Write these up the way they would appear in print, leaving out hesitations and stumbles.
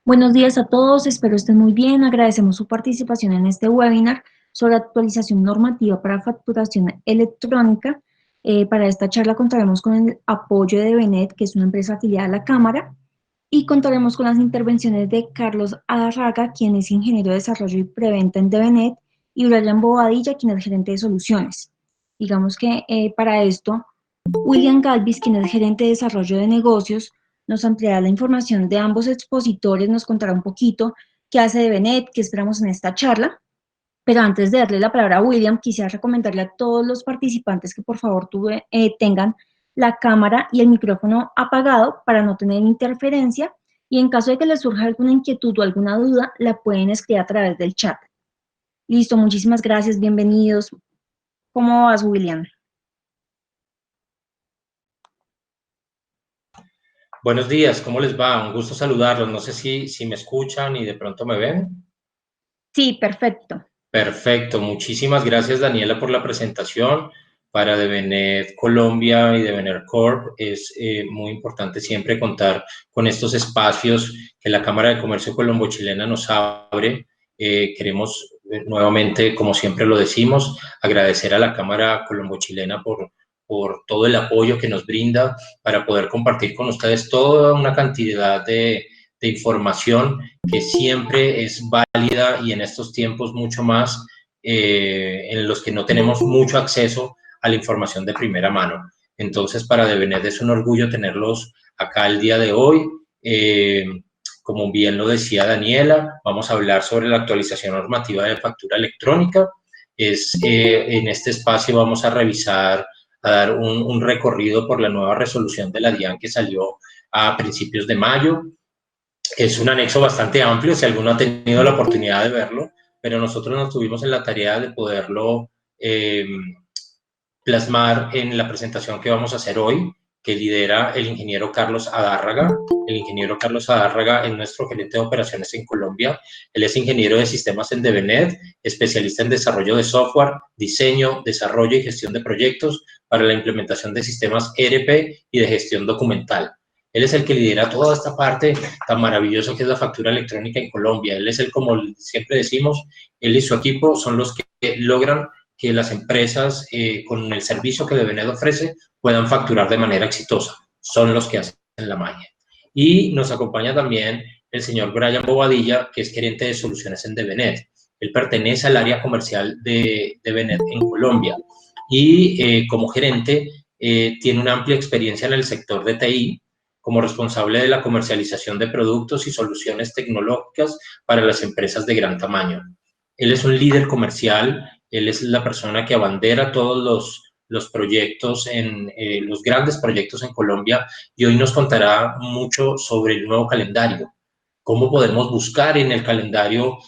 Buenos días a todos, espero estén muy bien. Agradecemos su participación en este webinar sobre actualización normativa para facturación electrónica. Para esta charla contaremos con el apoyo de Benet, que es una empresa afiliada a la Cámara, y contaremos con las intervenciones de Carlos Adarraga, quien es ingeniero de desarrollo y preventa en Devenet, y Brian Bobadilla, quien es gerente de soluciones. Digamos que para esto, William Galvis, quien es gerente de desarrollo de negocios, nos ampliará la información de ambos expositores, nos contará un poquito qué hace Devenet, qué esperamos en esta charla. Pero antes de darle la palabra a William, quisiera recomendarle a todos los participantes que por favor tengan la cámara y el micrófono apagado para no tener interferencia, y en caso de que les surja alguna inquietud o alguna duda, la pueden escribir a través del chat. Listo, muchísimas gracias, bienvenidos. ¿Cómo vas, William? Buenos días, ¿cómo les va? Un gusto saludarlos. No sé si me escuchan y de pronto me ven. Sí, perfecto. Perfecto, muchísimas gracias Daniela por la presentación. Para Devenet Colombia y Devenet Corp es muy importante siempre contar con estos espacios que la Cámara de Comercio Colombo-Chilena nos abre. Queremos nuevamente, como siempre lo decimos, agradecer a la Cámara Colombo-Chilena por todo el apoyo que nos brinda para poder compartir con ustedes toda una cantidad de información que siempre es válida y en estos tiempos mucho más en los que no tenemos mucho acceso a la información de primera mano. Entonces, para Devenet es un orgullo tenerlos acá el día de hoy. Como bien lo decía Daniela, vamos a hablar sobre la actualización normativa de factura electrónica. En este espacio vamos a revisar, a dar un recorrido por la nueva resolución de la DIAN que salió a principios de mayo. Es un anexo bastante amplio, si alguno ha tenido la oportunidad de verlo, pero nosotros nos tuvimos en la tarea de poderlo plasmar en la presentación que vamos a hacer hoy, que lidera el ingeniero Carlos Adárraga. El ingeniero Carlos Adárraga es nuestro gerente de operaciones en Colombia. Él es ingeniero de sistemas en Devenet, especialista en desarrollo de software, diseño, desarrollo y gestión de proyectos para la implementación de sistemas ERP y de gestión documental. Él es el que lidera toda esta parte tan maravillosa que es la factura electrónica en Colombia. Él es el, como siempre decimos, él y su equipo son los que logran que las empresas con el servicio que Devenet ofrece puedan facturar de manera exitosa. Son los que hacen la magia. Y nos acompaña también el señor Brian Bobadilla, que es gerente de soluciones en Devenet. Él pertenece al área comercial de Devenet en Colombia y como gerente tiene una amplia experiencia en el sector de TI, como responsable de la comercialización de productos y soluciones tecnológicas para las empresas de gran tamaño. Él es un líder comercial, él es la persona que abandera todos los proyectos, los grandes proyectos en Colombia, y hoy nos contará mucho sobre el nuevo calendario. ¿Cómo podemos buscar en el calendario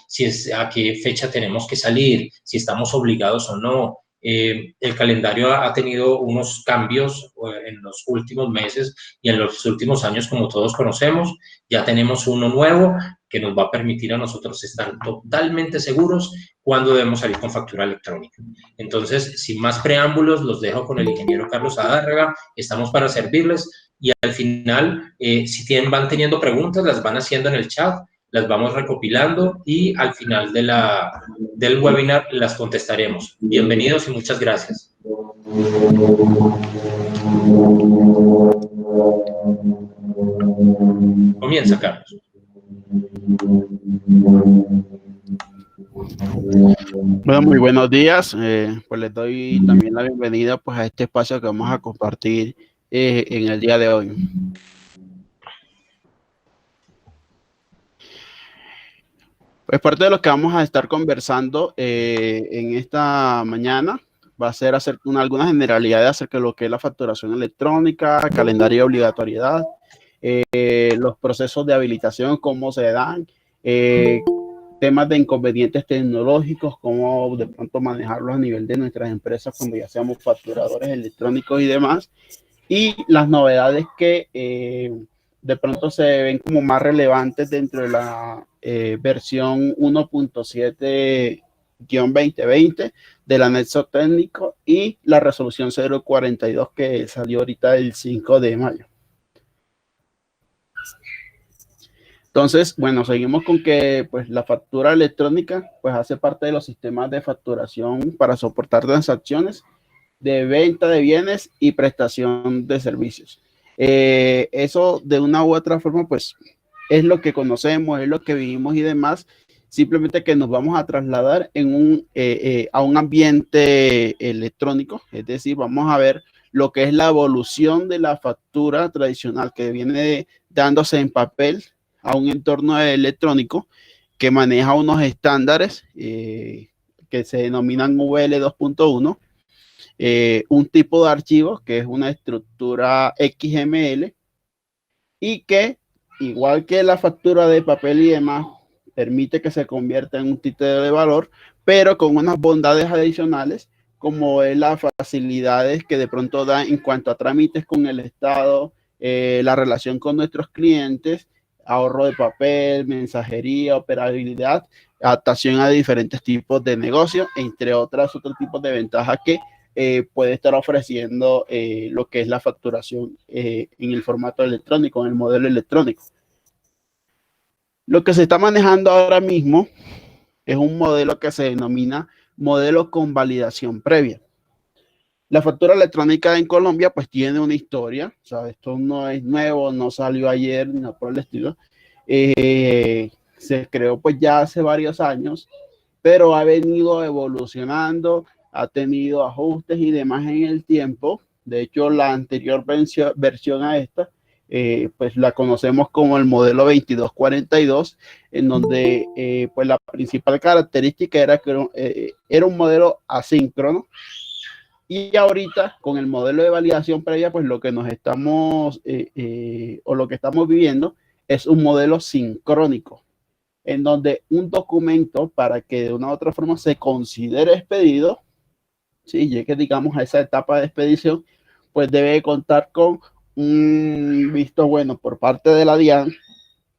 a qué fecha tenemos que salir, si estamos obligados o no? El calendario ha tenido unos cambios en los últimos meses y en los últimos años, como todos conocemos. Ya tenemos uno nuevo que nos va a permitir a nosotros estar totalmente seguros cuándo debemos salir con factura electrónica. Entonces, sin más preámbulos, los dejo con el ingeniero Carlos Adárraga. Estamos para servirles y al final, si van teniendo preguntas, las van haciendo en el chat, las vamos recopilando y al final del webinar las contestaremos. Bienvenidos y muchas gracias. Comienza, Carlos. Bueno, muy buenos días. Pues les doy también la bienvenida pues, a este espacio que vamos a compartir en el día de hoy. Pues parte de lo que vamos a estar conversando en esta mañana va a ser algunas generalidades acerca de lo que es la facturación electrónica, calendario de obligatoriedad, los procesos de habilitación, cómo se dan, temas de inconvenientes tecnológicos, cómo de pronto manejarlos a nivel de nuestras empresas cuando ya seamos facturadores electrónicos y demás, y las novedades que de pronto se ven como más relevantes dentro de la versión 1.7-2020 del anexo técnico y la resolución 042 que salió ahorita el 5 de mayo. Entonces, bueno, seguimos con que pues, la factura electrónica pues, hace parte de los sistemas de facturación para soportar transacciones de venta de bienes y prestación de servicios. Eso de una u otra forma pues es lo que conocemos, es lo que vivimos y demás, simplemente que nos vamos a trasladar a un ambiente electrónico, es decir, vamos a ver lo que es la evolución de la factura tradicional que viene dándose en papel a un entorno electrónico que maneja unos estándares que se denominan VL 2.1, un tipo de archivo que es una estructura XML y que, igual que la factura de papel y demás, permite que se convierta en un título de valor, pero con unas bondades adicionales, como es las facilidades que de pronto da en cuanto a trámites con el Estado, la relación con nuestros clientes, ahorro de papel, mensajería, operabilidad, adaptación a diferentes tipos de negocios, entre otros tipos de ventajas que puede estar ofreciendo lo que es la facturación en el formato electrónico, en el modelo electrónico. Lo que se está manejando ahora mismo es un modelo que se denomina modelo con validación previa. La factura electrónica en Colombia pues tiene una historia, o sea, esto no es nuevo, no salió ayer, ni nada por el estilo. Se creó pues ya hace varios años, pero ha venido evolucionando, ha tenido ajustes y demás en el tiempo. De hecho, la anterior versión a esta, pues la conocemos como el modelo 2242, en donde pues la principal característica era que era un modelo asíncrono. Y ahorita, con el modelo de validación previa, pues lo que nos estamos, o lo que estamos viviendo es un modelo sincrónico, en donde un documento, para que de una u otra forma se considere expedido, ¿sí? Llegue, digamos, a esa etapa de expedición, pues debe contar con un visto bueno por parte de la DIAN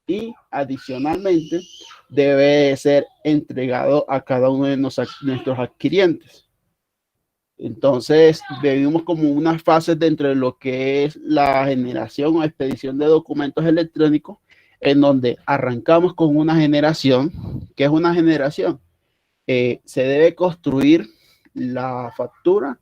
y adicionalmente debe ser entregado a cada uno de nuestros adquirientes. Entonces, vivimos como unas fases dentro de lo que es la generación o expedición de documentos electrónicos, en donde arrancamos con una generación. ¿Qué es una generación? Se debe construir la factura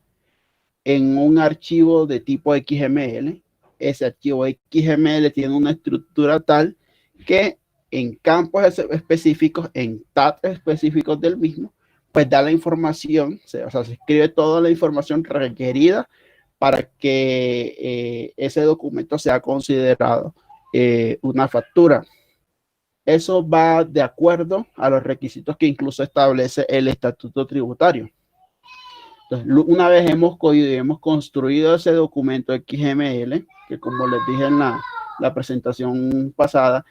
en un archivo de tipo XML. Ese archivo XML tiene una estructura tal que en campos específicos, en tags específicos del mismo, pues da la información, o sea, se escribe toda la información requerida para que ese documento sea considerado una factura. Eso va de acuerdo a los requisitos que incluso establece el estatuto tributario. Entonces, una vez hemos construido ese documento XML, que como les dije en la presentación pasada,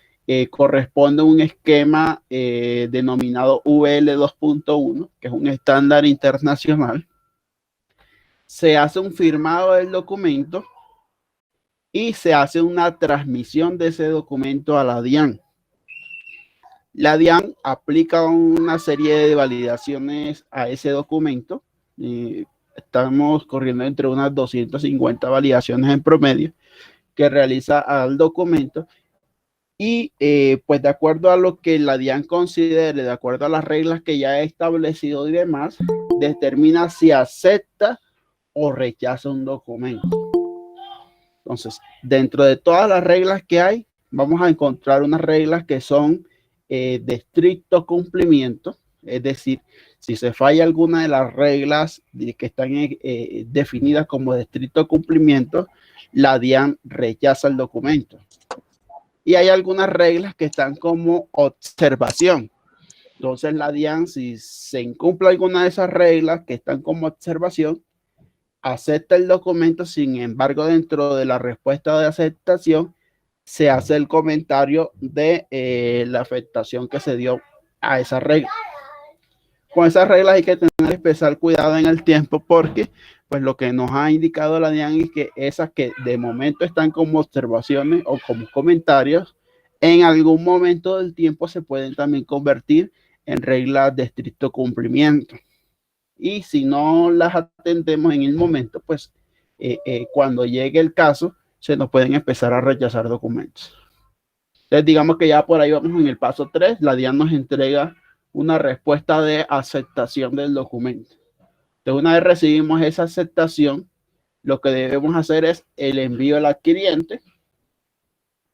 corresponde a un esquema denominado VL 2.1, que es un estándar internacional. Se hace un firmado del documento y se hace una transmisión de ese documento a la DIAN. La DIAN aplica una serie de validaciones a ese documento. Estamos corriendo entre unas 250 validaciones en promedio que realiza al documento. Y pues de acuerdo a lo que la DIAN considere, de acuerdo a las reglas que ya he establecido y demás, determina si acepta o rechaza un documento. Entonces, dentro de todas las reglas que hay, vamos a encontrar unas reglas que son de estricto cumplimiento, es decir, si se falla alguna de las reglas que están definidas como de estricto cumplimiento, la DIAN rechaza el documento. Y hay algunas reglas que están como observación. Entonces la DIAN, si se incumple alguna de esas reglas que están como observación, acepta el documento. Sin embargo, dentro de la respuesta de aceptación, se hace el comentario de la afectación que se dio a esa regla. Con esas reglas hay que tener especial cuidado en el tiempo, porque pues lo que nos ha indicado la DIAN es que esas que de momento están como observaciones o como comentarios, en algún momento del tiempo se pueden también convertir en reglas de estricto cumplimiento. Y si no las atendemos en el momento, pues cuando llegue el caso, se nos pueden empezar a rechazar documentos. Entonces, digamos que ya por ahí vamos en el paso 3, la DIAN nos entrega una respuesta de aceptación del documento. Entonces, una vez recibimos esa aceptación, lo que debemos hacer es el envío al adquiriente,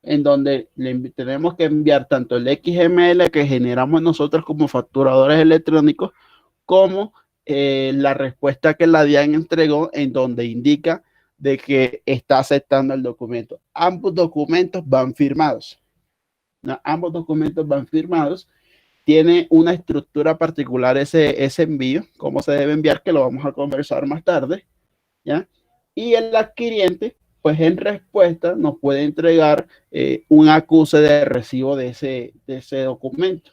en donde tenemos que enviar tanto el XML que generamos nosotros como facturadores electrónicos, como la respuesta que la DIAN entregó, en donde indica de que está aceptando el documento. Ambos documentos van firmados. ¿No? Ambos documentos van firmados. Tiene una estructura particular ese envío, cómo se debe enviar, que lo vamos a conversar más tarde, ¿ya? Y el adquiriente, pues en respuesta, nos puede entregar un acuse de recibo de ese documento.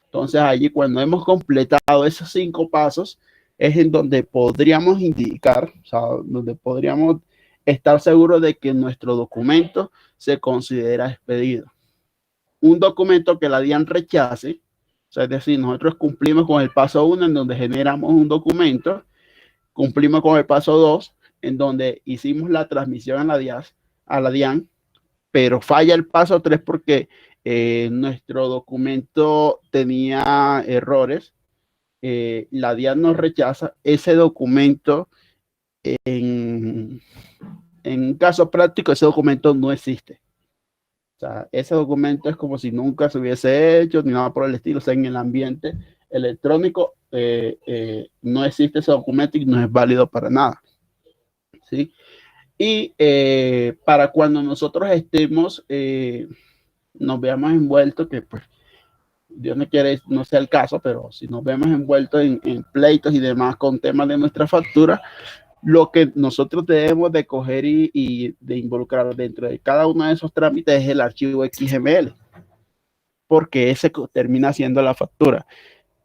Entonces, allí cuando hemos completado esos 5 pasos, es en donde podríamos indicar, o sea, donde podríamos estar seguros de que nuestro documento se considera expedido. Un documento que la DIAN rechace, o sea, es decir, nosotros cumplimos con el paso 1, en donde generamos un documento, cumplimos con el paso 2, en donde hicimos la transmisión a la DIAN, pero falla el paso 3 porque nuestro documento tenía errores. La DIAN nos rechaza ese documento. En un caso práctico, ese documento no existe. O sea, ese documento es como si nunca se hubiese hecho ni nada por el estilo. O sea, en el ambiente electrónico no existe ese documento y no es válido para nada. ¿Sí? Y para cuando nosotros estemos, nos veamos envueltos, que pues Dios no quiere, no sea el caso, pero si nos vemos envueltos en pleitos y demás con temas de nuestra factura, lo que nosotros debemos de coger y de involucrar dentro de cada uno de esos trámites es el archivo XML, porque ese termina siendo la factura.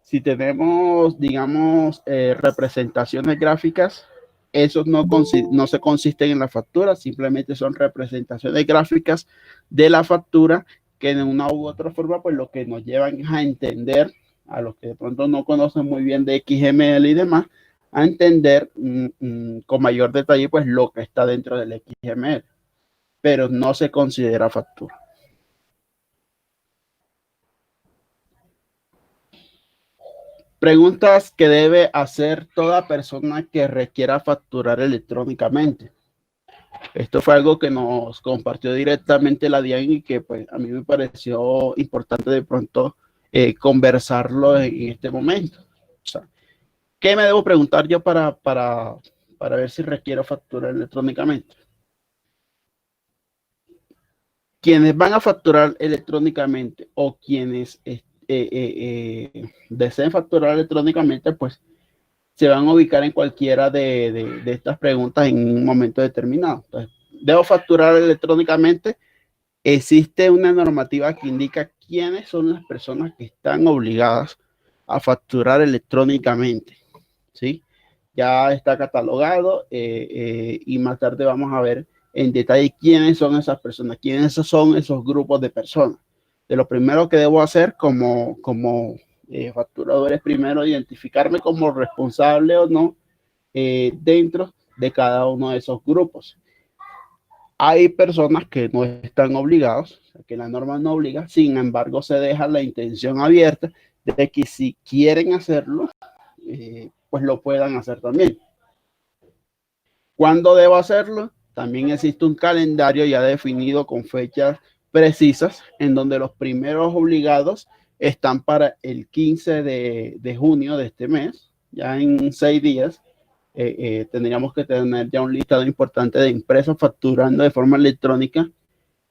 Si tenemos, digamos, representaciones gráficas, esos no se consisten en la factura, simplemente son representaciones gráficas de la factura que de una u otra forma, pues lo que nos llevan a entender, a los que de pronto no conocen muy bien de XML y demás, a entender con mayor detalle, pues lo que está dentro del XML, pero no se considera factura. Preguntas que debe hacer toda persona que requiera facturar electrónicamente. Esto fue algo que nos compartió directamente la DIAN y que pues a mí me pareció importante de pronto conversarlo en este momento. O sea, ¿qué me debo preguntar yo para ver si requiero facturar electrónicamente? Quienes van a facturar electrónicamente o quienes deseen facturar electrónicamente, pues se van a ubicar en cualquiera de estas preguntas en un momento determinado. Entonces, ¿debo facturar electrónicamente? Existe una normativa que indica quiénes son las personas que están obligadas a facturar electrónicamente, ¿sí? Ya está catalogado y más tarde vamos a ver en detalle quiénes son esas personas, quiénes son esos grupos de personas. De lo primero que debo hacer como facturador es primero identificarme como responsable o no dentro de cada uno de esos grupos. Hay personas que no están obligados, que la norma no obliga, sin embargo se deja la intención abierta de que si quieren hacerlo, pues lo puedan hacer también. ¿Cuándo debo hacerlo? También existe un calendario ya definido con fechas precisas en donde los primeros obligados están para el 15 de junio de este mes, ya en 6 días. Tendríamos que tener ya un listado importante de empresas facturando de forma electrónica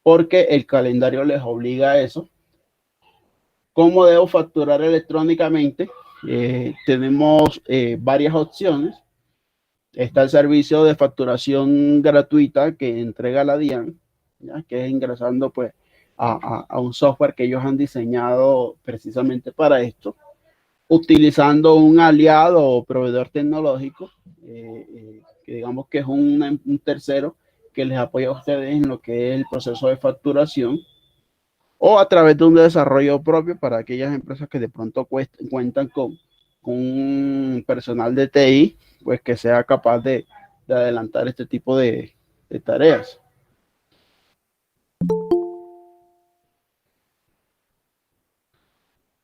porque el calendario les obliga a eso. ¿Cómo debo facturar electrónicamente? Tenemos varias opciones. Está el servicio de facturación gratuita que entrega la DIAN, ¿ya? Que es ingresando pues a un software que ellos han diseñado precisamente para esto, utilizando un aliado o proveedor tecnológico, que digamos que es un tercero que les apoya a ustedes en lo que es el proceso de facturación, o a través de un desarrollo propio para aquellas empresas que de pronto cuentan con un personal de TI, pues que sea capaz de adelantar este tipo de tareas.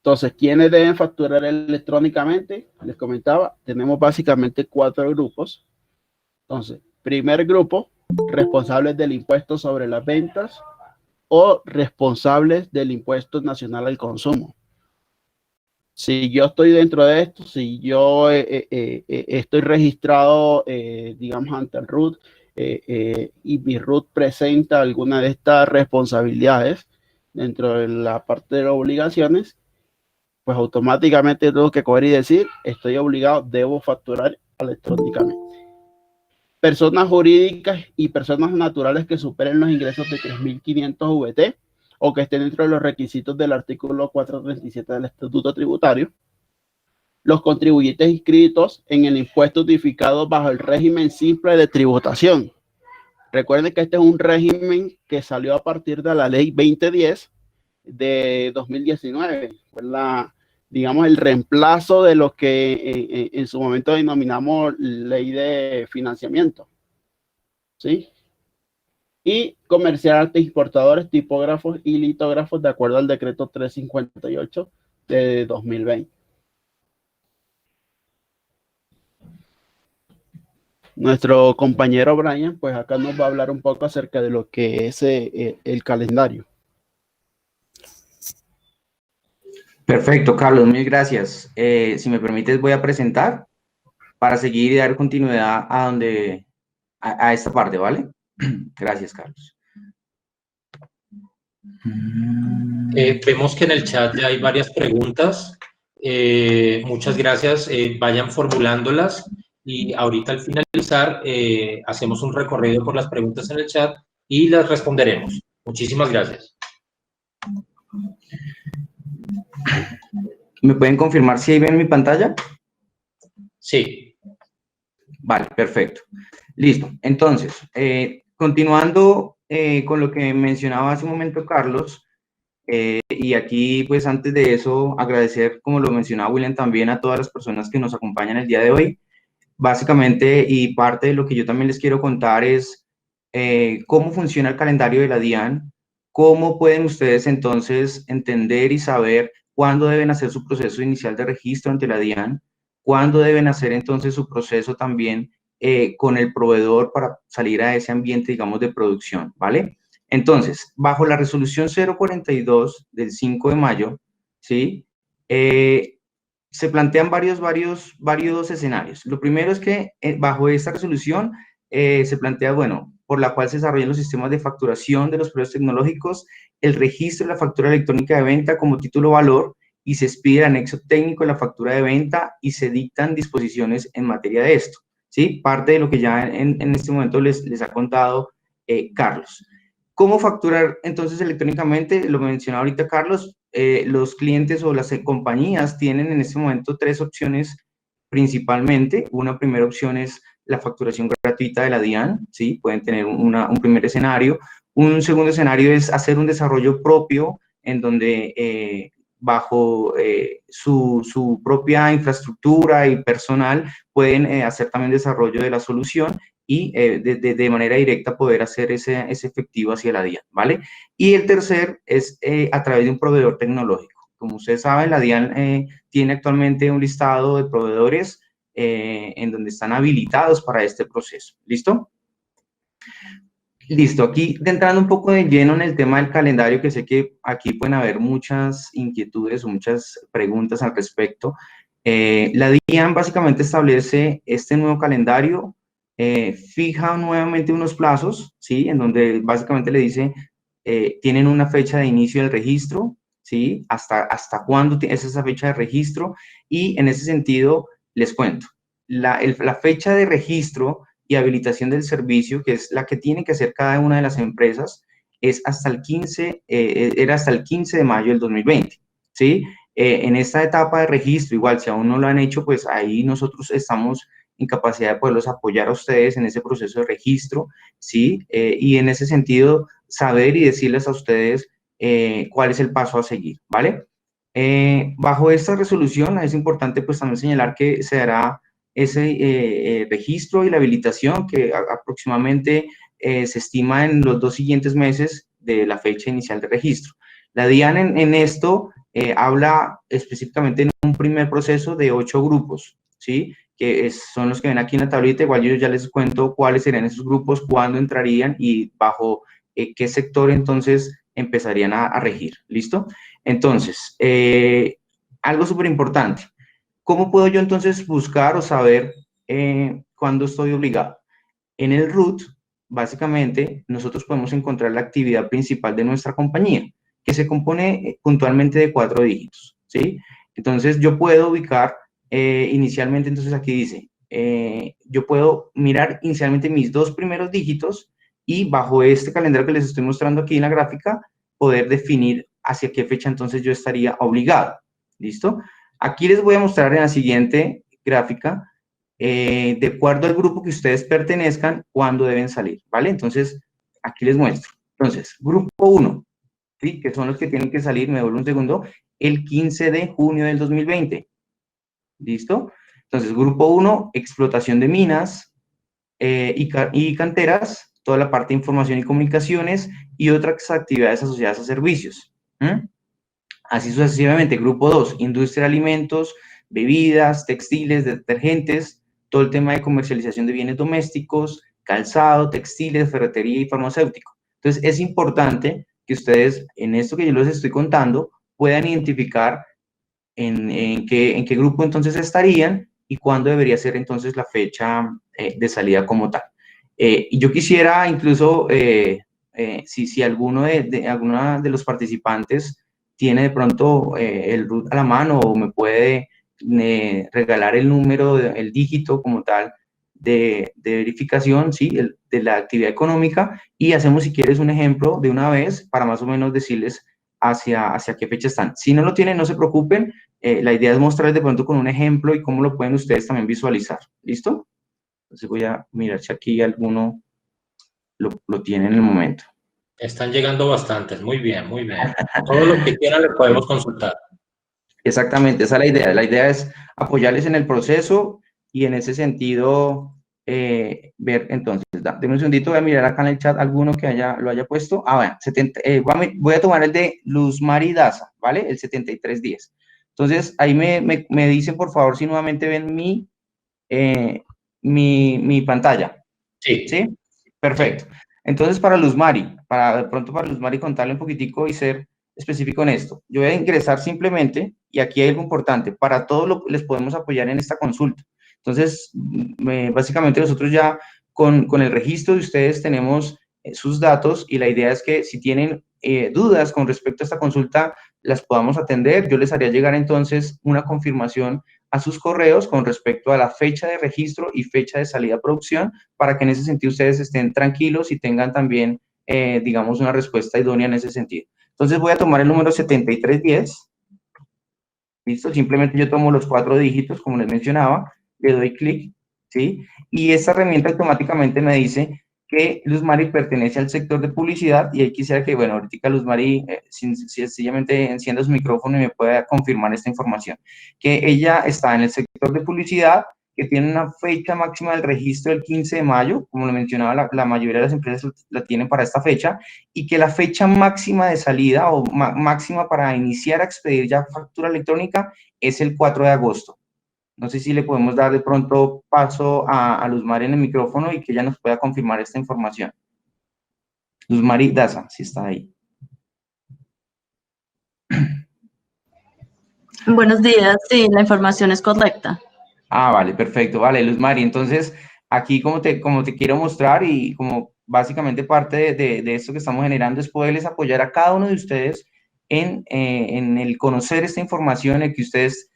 Entonces, ¿quiénes deben facturar electrónicamente? Les comentaba, tenemos básicamente 4 grupos. Entonces, primer grupo, responsables del impuesto sobre las ventas o responsables del impuesto nacional al consumo. Si yo estoy dentro de esto, si yo estoy registrado, digamos, ante el RUT y mi RUT presenta alguna de estas responsabilidades dentro de la parte de las obligaciones, pues automáticamente tengo que coger y decir, estoy obligado, debo facturar electrónicamente. Personas jurídicas y personas naturales que superen los ingresos de 3.500 VT o que estén dentro de los requisitos del artículo 437 del Estatuto Tributario. Los contribuyentes inscritos en el impuesto tipificado bajo el régimen simple de tributación. Recuerden que este es un régimen que salió a partir de la ley 2010 de 2019. Fue digamos, el reemplazo de lo que en su momento denominamos ley de financiamiento. ¿Sí? Y comerciantes, importadores, tipógrafos y litógrafos de acuerdo al decreto 358 de 2020. Nuestro compañero Brian, pues acá nos va a hablar un poco acerca de lo que es el calendario. Perfecto, Carlos, mil gracias. Si me permites, voy a presentar para seguir y dar continuidad a esta parte, ¿vale? Gracias, Carlos. Vemos que en el chat ya hay varias preguntas. Muchas gracias. Vayan formulándolas y ahorita al finalizar hacemos un recorrido por las preguntas en el chat y las responderemos. Muchísimas gracias. ¿Me pueden confirmar si ahí ven mi pantalla? Sí. Vale, perfecto. Listo. Entonces, continuando con lo que mencionaba hace un momento Carlos, y aquí, pues antes de eso, agradecer, como lo mencionaba William, también a todas las personas que nos acompañan el día de hoy. Básicamente, y parte de lo que yo también les quiero contar es cómo funciona el calendario de la DIAN, cómo pueden ustedes entonces entender y saber cuándo deben hacer su proceso inicial de registro ante la DIAN, cuándo deben hacer entonces su proceso también con el proveedor para salir a ese ambiente, digamos, de producción, ¿vale? Entonces, bajo la resolución 042 del 5 de mayo, ¿sí? Se plantean varios escenarios. Lo primero es que bajo esta resolución se plantea, bueno, por la cual se desarrollan los sistemas de facturación de los proveedores tecnológicos, el registro de la factura electrónica de venta como título valor y se expide el anexo técnico de la factura de venta y se dictan disposiciones en materia de esto, ¿sí? Parte de lo que ya en este momento les ha contado Carlos. ¿Cómo facturar entonces electrónicamente? Lo mencionaba ahorita Carlos, los clientes o las compañías tienen en este momento 3 opciones principalmente. Una primera opción es la facturación gratuita de la DIAN, ¿sí? Pueden tener un primer escenario. Un segundo escenario es hacer un desarrollo propio en donde bajo su propia infraestructura y personal pueden hacer también desarrollo de la solución y de manera directa poder hacer ese efectivo hacia la DIAN, ¿vale? Y el tercer es a través de un proveedor tecnológico. Como ustedes saben, la DIAN tiene actualmente un listado de proveedores en donde están habilitados para este proceso. ¿Listo? Listo. Aquí, entrando un poco de lleno en el tema del calendario, que sé que aquí pueden haber muchas inquietudes o muchas preguntas al respecto. La DIAN básicamente establece este nuevo calendario, fija nuevamente unos plazos, ¿sí? En donde básicamente le dice, tienen una fecha de inicio del registro, ¿sí? Hasta cuándo es esa fecha de registro, y en ese sentido, les cuento, la fecha de registro y habilitación del servicio, que es la que tiene que hacer cada una de las empresas, es hasta el 15, era hasta el 15 de mayo del 2020, ¿sí? En esta etapa de registro, igual, si aún no lo han hecho, pues ahí nosotros estamos en capacidad de poderlos apoyar a ustedes en ese proceso de registro, ¿sí? Y en ese sentido, saber y decirles a ustedes cuál es el paso a seguir, ¿vale? Bajo esta resolución es importante pues también señalar que se hará ese registro y la habilitación que aproximadamente se estima en los 2 siguientes meses de la fecha inicial de registro. La DIAN en esto habla específicamente en un primer proceso de 8 grupos, ¿sí? Que son los que ven aquí en la tablita. Igual yo ya les cuento cuáles serían esos grupos, cuándo entrarían y bajo qué sector entonces empezarían a regir. ¿Listo? Entonces, algo súper importante. ¿Cómo puedo yo entonces buscar o saber cuándo estoy obligado? En el RUT, básicamente, nosotros podemos encontrar la actividad principal de nuestra compañía, que se compone puntualmente de 4 dígitos, ¿sí? Entonces, yo puedo ubicar inicialmente, entonces aquí dice, yo puedo mirar inicialmente mis 2 primeros dígitos y bajo este calendario que les estoy mostrando aquí en la gráfica, poder definir hacia qué fecha entonces yo estaría obligado. ¿Listo? Aquí les voy a mostrar en la siguiente gráfica, de acuerdo al grupo que ustedes pertenezcan, cuándo deben salir, ¿vale? Entonces, aquí les muestro. Entonces, grupo 1, ¿sí? Que son los que tienen que salir, me devuelvo un segundo, el 15 de junio del 2020. ¿Listo? Entonces, grupo 1, explotación de minas y canteras, toda la parte de información y comunicaciones y otras actividades asociadas a servicios. Así sucesivamente. Grupo 2, industria de alimentos, bebidas, textiles, detergentes, todo el tema de comercialización de bienes domésticos, calzado, textiles, ferretería y farmacéutico. Entonces, es importante que ustedes, en esto que yo les estoy contando, puedan identificar en qué grupo entonces estarían y cuándo debería ser entonces la fecha de salida como tal. Y yo quisiera incluso, si alguno alguna de los participantes tiene de pronto el RUT a la mano o me puede regalar el número, el dígito como tal de verificación, ¿sí? De la actividad económica, y hacemos, si quieres, un ejemplo de una vez para más o menos decirles hacia qué fecha están. Si no lo tienen, no se preocupen, la idea es mostrarles de pronto con un ejemplo y cómo lo pueden ustedes también visualizar. ¿Listo? Entonces voy a mirar si aquí alguno lo tiene en el momento. Están llegando bastantes, muy bien, muy bien. Todo lo que quieran le podemos consultar. Exactamente, esa es la idea. La idea es apoyarles en el proceso y en ese sentido ver, entonces, denme un segundito, voy a mirar acá en el chat alguno que lo haya puesto. Bueno, voy a tomar el de Luz Mari Daza, ¿vale? El 7310. Entonces, ahí me dicen, por favor, si nuevamente ven mi pantalla. Sí. ¿Sí? Perfecto. Entonces, para Luz Mari, para Luz Mari contarle un poquitico y ser específico en esto. Yo voy a ingresar simplemente, y aquí hay algo importante, para todos les podemos apoyar en esta consulta. Entonces, básicamente nosotros ya con el registro de ustedes tenemos sus datos, y la idea es que si tienen dudas con respecto a esta consulta, las podamos atender. Yo les haría llegar entonces una confirmación a sus correos con respecto a la fecha de registro y fecha de salida a producción, para que en ese sentido ustedes estén tranquilos y tengan también, digamos, una respuesta idónea en ese sentido. Entonces voy a tomar el número 7310. ¿Listo? Simplemente yo tomo los 4 dígitos, como les mencionaba, le doy clic, ¿sí? Y esta herramienta automáticamente me dice que Luz Mari pertenece al sector de publicidad, y ahí quisiera que, bueno, ahorita Luz Mari sencillamente encienda su micrófono y me pueda confirmar esta información, que ella está en el sector de publicidad, que tiene una fecha máxima del registro del 15 de mayo, como lo mencionaba, la mayoría de las empresas la tienen para esta fecha, y que la fecha máxima de salida o máxima para iniciar a expedir ya factura electrónica es el 4 de agosto. No sé si le podemos dar de pronto paso a Luz Mari en el micrófono y que ella nos pueda confirmar esta información. Luz Mari Daza, si está ahí. Buenos días, sí, la información es correcta. Vale, perfecto, vale, Luz Mari. Entonces, aquí como te quiero mostrar, y como básicamente parte de esto que estamos generando, es poderles apoyar a cada uno de ustedes en el conocer esta información, en que ustedes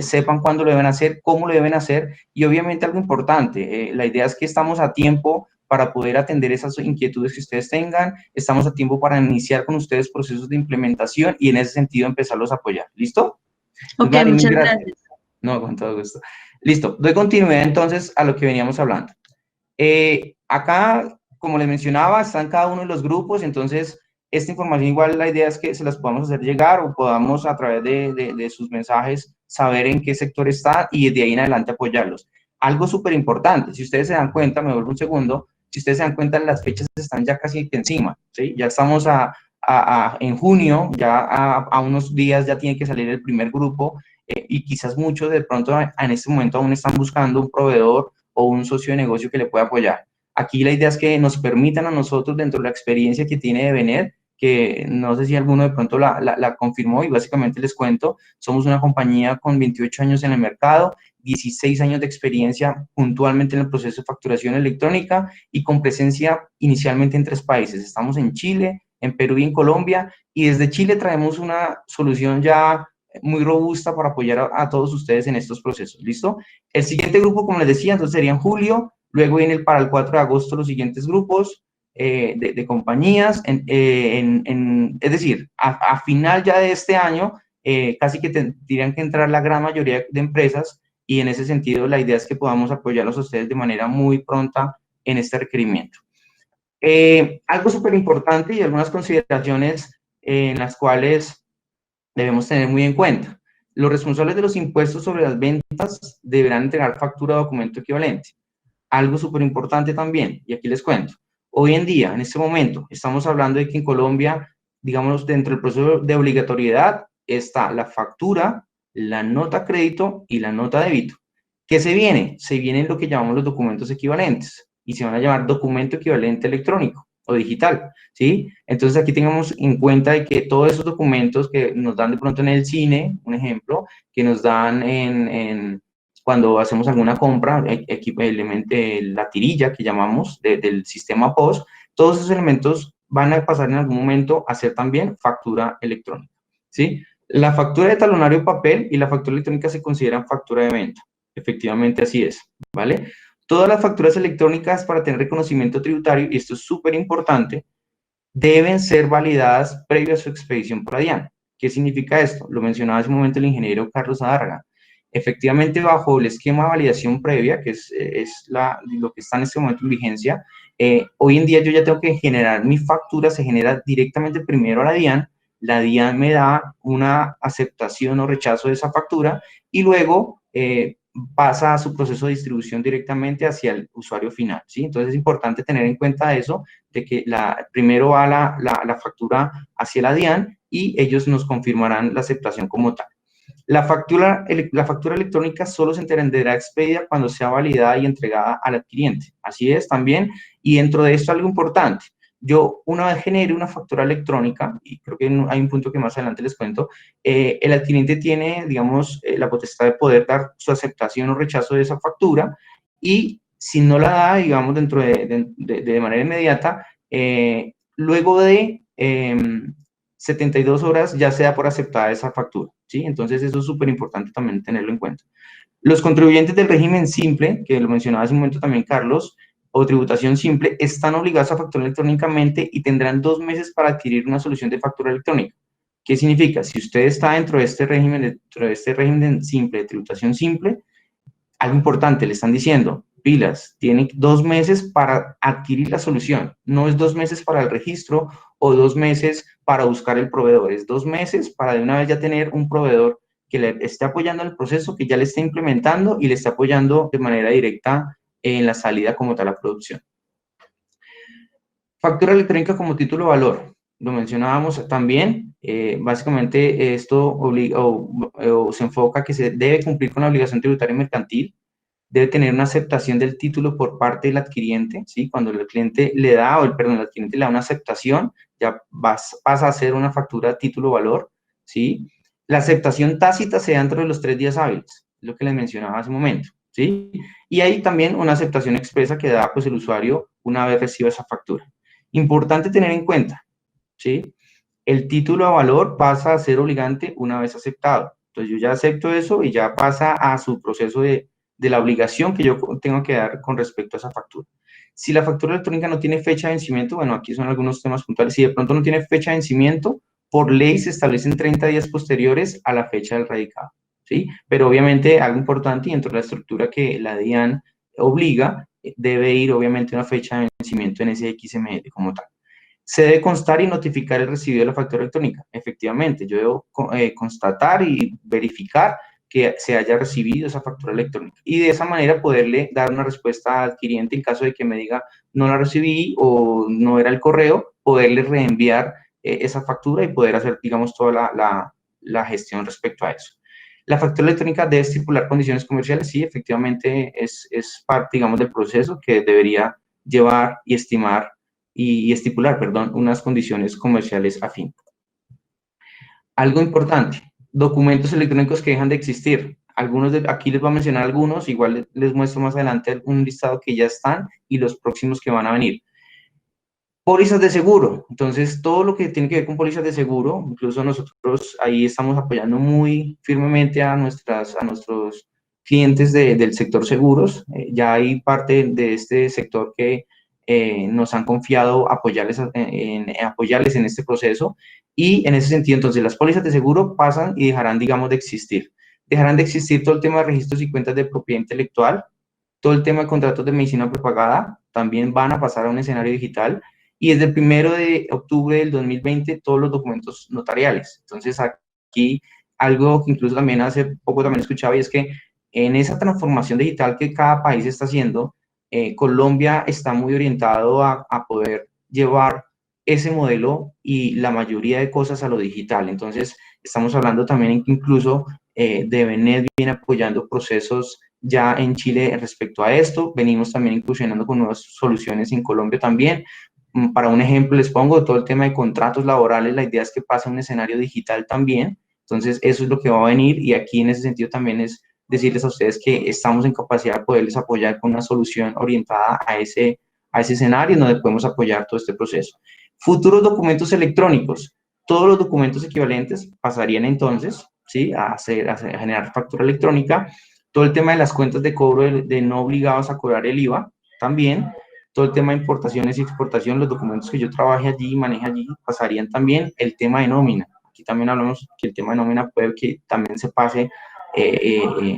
sepan cuándo lo deben hacer, cómo lo deben hacer, y obviamente algo importante, la idea es que estamos a tiempo para poder atender esas inquietudes que ustedes tengan, estamos a tiempo para iniciar con ustedes procesos de implementación y en ese sentido empezarlos a apoyar. ¿Listo? Ok, Mari, muchas gracias. No, con todo gusto. Listo, doy continuidad entonces a lo que veníamos hablando. Acá, como les mencionaba, están cada uno de los grupos, entonces esta información igual la idea es que se las podamos hacer llegar o podamos a través de sus mensajes saber en qué sector está y de ahí en adelante apoyarlos. Algo súper importante, si ustedes se dan cuenta, me vuelvo un segundo, si ustedes se dan cuenta, las fechas están ya casi encima, ¿sí? Ya estamos a en junio, ya a unos días ya tiene que salir el primer grupo, y quizás muchos de pronto en este momento aún están buscando un proveedor o un socio de negocio que le pueda apoyar. Aquí la idea es que nos permitan a nosotros, dentro de la experiencia que tiene Devenet, que no sé si alguno de pronto la confirmó, y básicamente les cuento, somos una compañía con 28 años en el mercado, 16 años de experiencia puntualmente en el proceso de facturación electrónica y con presencia inicialmente en 3 países. Estamos en Chile, en Perú y en Colombia, y desde Chile traemos una solución ya muy robusta para apoyar a todos ustedes en estos procesos. ¿Listo? El siguiente grupo, como les decía, entonces sería en julio, luego viene para el 4 de agosto los siguientes grupos de compañías, es decir, a final ya de este año, casi que tendrían que entrar la gran mayoría de empresas, y en ese sentido la idea es que podamos apoyarlos a ustedes de manera muy pronta en este requerimiento. Algo súper importante y algunas consideraciones en las cuales debemos tener muy en cuenta. Los responsables de los impuestos sobre las ventas deberán entregar factura o documento equivalente. Algo súper importante también, y aquí les cuento. Hoy en día, en este momento, estamos hablando de que en Colombia, digamos, dentro del proceso de obligatoriedad está la factura, la nota crédito y la nota débito. ¿Qué se viene? Se vienen lo que llamamos los documentos equivalentes, y se van a llamar documento equivalente electrónico o digital, ¿sí? Entonces aquí tengamos en cuenta de que todos esos documentos que nos dan de pronto en el cine, un ejemplo, que nos dan cuando hacemos alguna compra, la tirilla que llamamos del sistema POS, todos esos elementos van a pasar en algún momento a ser también factura electrónica, ¿sí? La factura de talonario papel y la factura electrónica se consideran factura de venta. Efectivamente, así es, ¿vale? Todas las facturas electrónicas, para tener reconocimiento tributario, y esto es súper importante, deben ser validadas previo a su expedición por la DIAN. ¿Qué significa esto? Lo mencionaba hace un momento el ingeniero Carlos Adárraga. Efectivamente, bajo el esquema de validación previa, que es lo que está en este momento en vigencia, hoy en día yo ya tengo que generar mi factura, se genera directamente primero a la DIAN me da una aceptación o rechazo de esa factura, y luego pasa a su proceso de distribución directamente hacia el usuario final, ¿sí? Entonces es importante tener en cuenta eso, de que primero va la factura hacia la DIAN y ellos nos confirmarán la aceptación como tal. La factura electrónica solo se entenderá expedida cuando sea validada y entregada al adquiriente. Así es también, y dentro de esto algo importante. Yo, una vez genere una factura electrónica, y creo que hay un punto que más adelante les cuento, el adquiriente tiene, digamos, la potestad de poder dar su aceptación o rechazo de esa factura, y si no la da, digamos, dentro de manera inmediata, luego de 72 horas ya sea por aceptada esa factura, ¿sí? Entonces eso es súper importante también tenerlo en cuenta. Los contribuyentes del régimen simple, que lo mencionaba hace un momento también Carlos, o tributación simple, están obligados a facturar electrónicamente y tendrán 2 meses para adquirir una solución de factura electrónica. ¿Qué significa? Si usted está dentro de este régimen simple, de tributación simple, algo importante, le están diciendo, pilas, tienen 2 meses para adquirir la solución. No es 2 meses para el registro o 2 meses para buscar el proveedor. Es 2 meses para de una vez ya tener un proveedor que le esté apoyando en el proceso, que ya le esté implementando y le esté apoyando de manera directa en la salida como tal a producción. Factura electrónica como título de valor. Lo mencionábamos también. Básicamente esto se enfoca que se debe cumplir con la obligación tributaria mercantil, debe tener una aceptación del título por parte del adquiriente, ¿sí? Cuando el cliente le da, el adquiriente le da una aceptación, ya pasa a ser una factura título-valor, ¿sí? La aceptación tácita se da dentro de los 3 días hábiles, es lo que les mencionaba hace un momento, ¿sí? Y hay también una aceptación expresa que da, pues, el usuario una vez reciba esa factura. Importante tener en cuenta, ¿sí? El título a valor pasa a ser obligante una vez aceptado. Entonces, yo ya acepto eso y ya pasa a su proceso de la obligación que yo tengo que dar con respecto a esa factura. Si la factura electrónica no tiene fecha de vencimiento, bueno, aquí son algunos temas puntuales. Si de pronto no tiene fecha de vencimiento, por ley se establecen 30 días posteriores a la fecha del radicado, ¿sí? Pero obviamente algo importante, y dentro de la estructura que la DIAN obliga, debe ir obviamente una fecha de vencimiento en ese XML como tal. Se debe constar y notificar el recibido de la factura electrónica. Efectivamente, yo debo constatar y verificar que se haya recibido esa factura electrónica, y de esa manera poderle dar una respuesta al adquiriente en caso de que me diga no la recibí o no era el correo, poderle reenviar esa factura y poder hacer, digamos, toda la gestión respecto a eso. La factura electrónica debe estipular condiciones comerciales, sí, efectivamente es parte, digamos, del proceso que debería llevar y estimar y estipular, perdón, unas condiciones comerciales afín. Algo importante, documentos electrónicos que dejan de existir. Aquí les voy a mencionar algunos, igual les muestro más adelante un listado que ya están y los próximos que van a venir. Pólizas de seguro, entonces todo lo que tiene que ver con pólizas de seguro, incluso nosotros ahí estamos apoyando muy firmemente a nuestros clientes del sector seguros. Ya hay parte de este sector que nos han confiado apoyarles en este proceso, y en ese sentido, entonces, las pólizas de seguro pasan y dejarán, digamos, de existir. Dejarán de existir todo el tema de registros y cuentas de propiedad intelectual, todo el tema de contratos de medicina propagada, también van a pasar a un escenario digital, y desde el 1 de octubre del 2020, todos los documentos notariales. Entonces, aquí algo que incluso también hace poco también escuchaba, y es que en esa transformación digital que cada país está haciendo, Colombia está muy orientado a poder llevar ese modelo y la mayoría de cosas a lo digital. Entonces, estamos hablando también en que incluso Devenet viene apoyando procesos ya en Chile respecto a esto. Venimos también incursionando con nuevas soluciones en Colombia también. Para un ejemplo, les pongo todo el tema de contratos laborales. La idea es que pase a un escenario digital también. Entonces, eso es lo que va a venir, y aquí en ese sentido también es decirles a ustedes que estamos en capacidad de poderles apoyar con una solución orientada a ese escenario donde podemos apoyar todo este proceso. Futuros documentos electrónicos. Todos los documentos equivalentes pasarían entonces, ¿sí?, a generar factura electrónica. Todo el tema de las cuentas de cobro de no obligados a cobrar el IVA también. Todo el tema de importaciones y exportación, los documentos que yo trabaje allí y maneje allí pasarían también. El tema de nómina. Aquí también hablamos que el tema de nómina puede que también se pase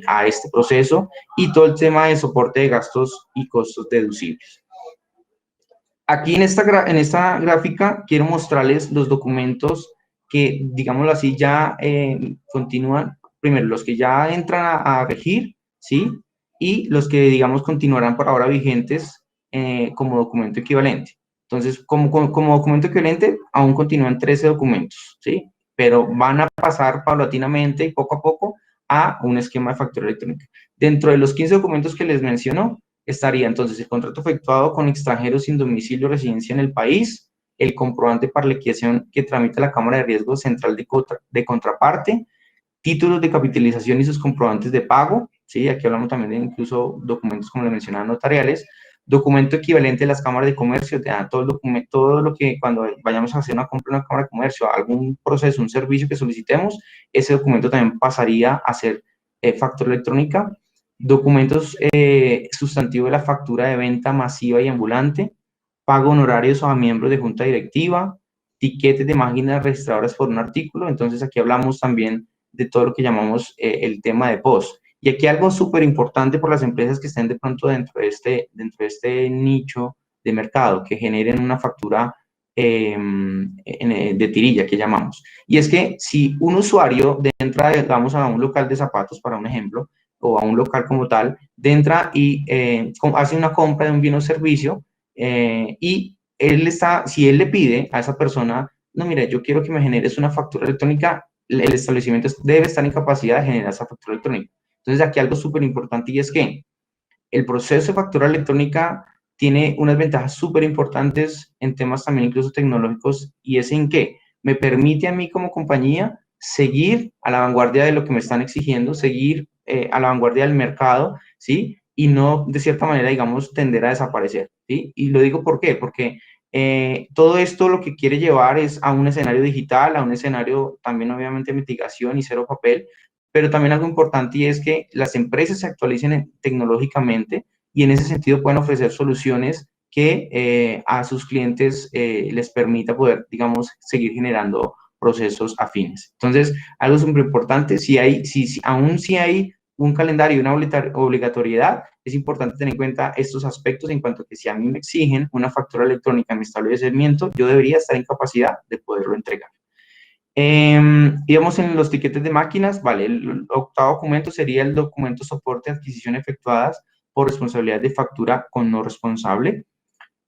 a este proceso, y todo el tema de soporte de gastos y costos deducibles. Aquí en esta gráfica quiero mostrarles los documentos que, digámoslo así, ya continúan, primero los que ya entran a regir, ¿sí?, y los que, digamos, continuarán por ahora vigentes como documento equivalente. Entonces, como documento equivalente, aún continúan 13 documentos, ¿sí?, pero van a pasar paulatinamente y poco a poco a un esquema de factura electrónica. Dentro de los 15 documentos que les menciono, estaría entonces el contrato efectuado con extranjeros sin domicilio o residencia en el país, el comprobante para liquidación que tramita la Cámara de Riesgo Central de Contraparte, títulos de capitalización y sus comprobantes de pago, ¿sí? Aquí hablamos también de incluso documentos, como les mencionaba, notariales, documento equivalente de las cámaras de comercio, todo lo que cuando vayamos a hacer una compra en una cámara de comercio, algún proceso, un servicio que solicitemos, ese documento también pasaría a ser factura electrónica. Documentos sustantivos de la factura de venta masiva y ambulante, pago honorarios a miembros de junta directiva, tiquetes de máquinas registradoras por un artículo. Entonces aquí hablamos también de todo lo que llamamos el tema de POS. Y aquí algo súper importante por las empresas que estén de pronto dentro de este nicho de mercado, que generen una factura de tirilla, que llamamos. Y es que si un usuario entra, digamos, a un local de zapatos, para un ejemplo, o a un local como tal, entra y hace una compra de un bien o servicio, y si él le pide a esa persona, no, mira, yo quiero que me generes una factura electrónica, el establecimiento debe estar en capacidad de generar esa factura electrónica. Entonces, aquí algo súper importante, y es que el proceso de factura electrónica tiene unas ventajas súper importantes en temas también incluso tecnológicos, y es en que me permite a mí como compañía seguir a la vanguardia de lo que me están exigiendo, seguir a la vanguardia del mercado, ¿sí?, y no, de cierta manera, digamos, tender a desaparecer, ¿sí? Y lo digo ¿por qué? Porque todo esto lo que quiere llevar es a un escenario digital, a un escenario también obviamente de mitigación y cero papel, pero también algo importante, y es que las empresas se actualicen tecnológicamente, y en ese sentido pueden ofrecer soluciones que a sus clientes les permita poder, digamos, seguir generando procesos afines. Entonces, algo súper importante, aún si hay un calendario y una obligatoriedad, es importante tener en cuenta estos aspectos, en cuanto a que si a mí me exigen una factura electrónica en mi establecimiento, yo debería estar en capacidad de poderlo entregar. Íbamos en los tiquetes de máquinas, vale, el octavo documento sería el documento soporte de adquisición efectuadas por responsabilidad de factura con no responsable.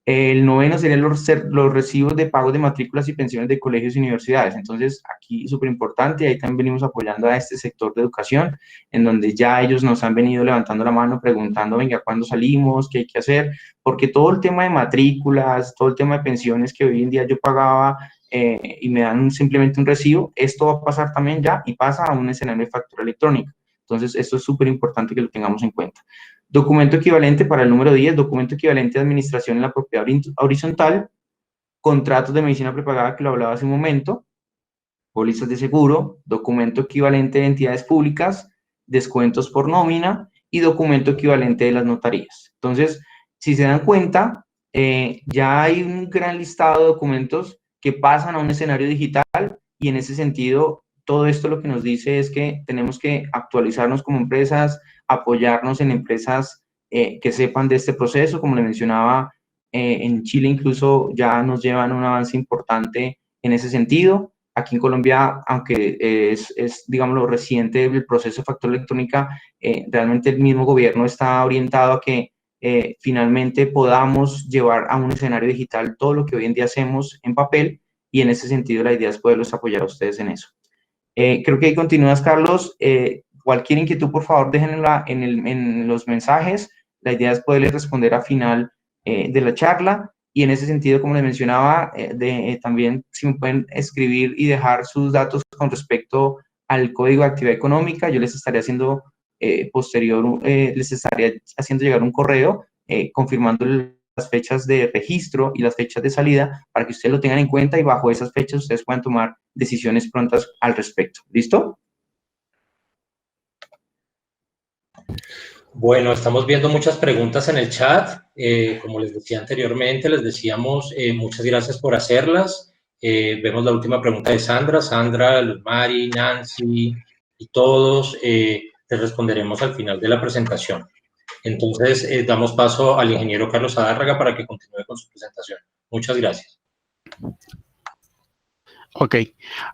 El noveno serían los recibos de pagos de matrículas y pensiones de colegios y universidades. Entonces, aquí súper importante, ahí también venimos apoyando a este sector de educación, en donde ya ellos nos han venido levantando la mano, preguntando, venga, ¿cuándo salimos? ¿Qué hay que hacer? Porque todo el tema de matrículas, todo el tema de pensiones que hoy en día yo pagaba y me dan simplemente un recibo, esto va a pasar también ya y pasa a un escenario de factura electrónica. Entonces, esto es súper importante que lo tengamos en cuenta. Documento equivalente para el número 10, documento equivalente de administración en la propiedad horizontal, contratos de medicina prepagada que lo hablaba hace un momento, pólizas de seguro, documento equivalente de entidades públicas, descuentos por nómina y documento equivalente de las notarías. Entonces, si se dan cuenta, ya hay un gran listado de documentos que pasan a un escenario digital y en ese sentido, todo esto lo que nos dice es que tenemos que actualizarnos como empresas, apoyarnos en empresas que sepan de este proceso, como le mencionaba, en Chile incluso ya nos llevan un avance importante en ese sentido. Aquí en Colombia, aunque digamos, reciente el proceso de factura electrónica, realmente el mismo gobierno está orientado a que finalmente podamos llevar a un escenario digital todo lo que hoy en día hacemos en papel y en ese sentido la idea es poderlos apoyar a ustedes en eso. Creo que ahí continúas, Carlos. Cualquier inquietud, por favor, déjenla en los mensajes. La idea es poderles responder al final de la charla. Y en ese sentido, como les mencionaba, también si me pueden escribir y dejar sus datos con respecto al código de actividad económica, yo les estaré haciendo les estaría haciendo llegar un correo confirmando las fechas de registro y las fechas de salida para que ustedes lo tengan en cuenta y bajo esas fechas ustedes puedan tomar decisiones prontas al respecto. ¿Listo? Bueno, estamos viendo muchas preguntas en el chat. Como les decía anteriormente, les decíamos muchas gracias por hacerlas. Vemos la última pregunta de Sandra. Sandra, Luz Mari, Nancy y todos les responderemos al final de la presentación. Entonces, damos paso al ingeniero Carlos Adárraga para que continúe con su presentación. Muchas gracias. Ok,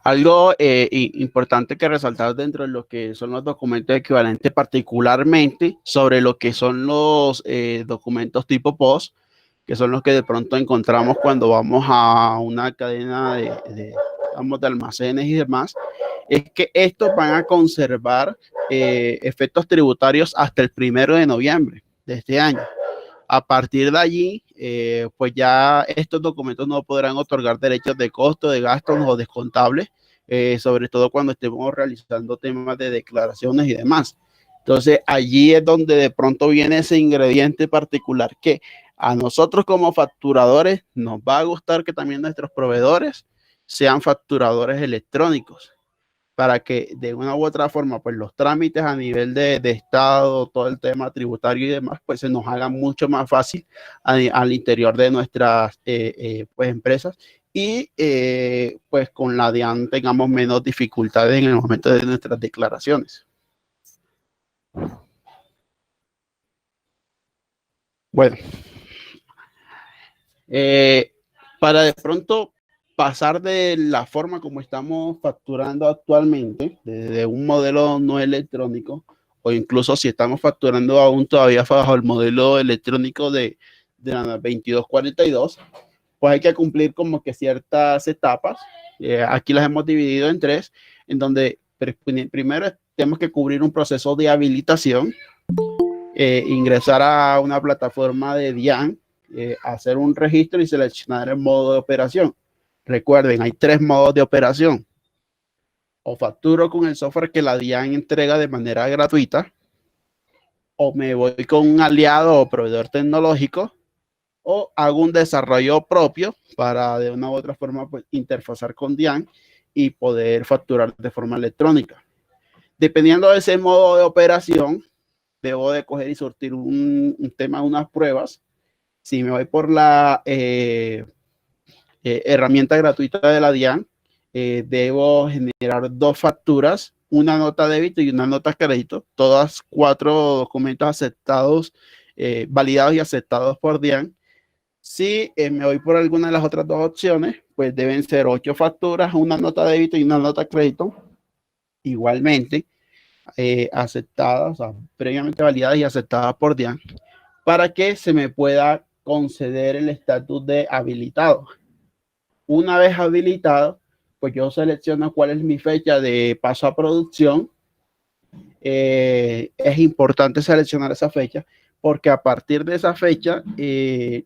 algo importante que resaltar dentro de lo que son los documentos equivalentes, particularmente sobre lo que son los documentos tipo POS, que son los que de pronto encontramos cuando vamos a una cadena de almacenes y demás, es que estos van a conservar efectos tributarios hasta el 1 de noviembre de este año. A partir de allí, pues ya estos documentos no podrán otorgar derechos de costo, de gastos o descontables, sobre todo cuando estemos realizando temas de declaraciones y demás. Entonces, allí es donde de pronto viene ese ingrediente particular que a nosotros como facturadores nos va a gustar que también nuestros proveedores sean facturadores electrónicos, para que de una u otra forma, pues los trámites a nivel de Estado, todo el tema tributario y demás, pues se nos haga mucho más fácil al interior de nuestras pues empresas y pues con la DIAN tengamos menos dificultades en el momento de nuestras declaraciones. Bueno, para de pronto pasar de la forma como estamos facturando actualmente, de un modelo no electrónico, o incluso si estamos facturando aún todavía bajo el modelo electrónico de la 2242, pues hay que cumplir como que ciertas etapas. Aquí las hemos dividido en tres, en donde primero tenemos que cubrir un proceso de habilitación, ingresar a una plataforma de DIAN, hacer un registro y seleccionar el modo de operación. Recuerden, hay tres modos de operación. O facturo con el software que la DIAN entrega de manera gratuita, o me voy con un aliado o proveedor tecnológico, o hago un desarrollo propio para de una u otra forma pues, interfazar con DIAN y poder facturar de forma electrónica. Dependiendo de ese modo de operación, debo de coger y sortir un tema, unas pruebas. Si me voy por la herramienta gratuita de la DIAN, debo generar dos facturas, una nota débito y una nota crédito, todas 4 documentos aceptados, validados y aceptados por DIAN. Si me voy por alguna de las otras dos opciones, pues deben ser 8 facturas, una nota débito y una nota crédito, igualmente aceptadas, o sea, previamente validadas y aceptadas por DIAN, para que se me pueda conceder el estatus de habilitado. Una vez habilitado, pues yo selecciono cuál es mi fecha de paso a producción. Es importante seleccionar esa fecha porque a partir de esa fecha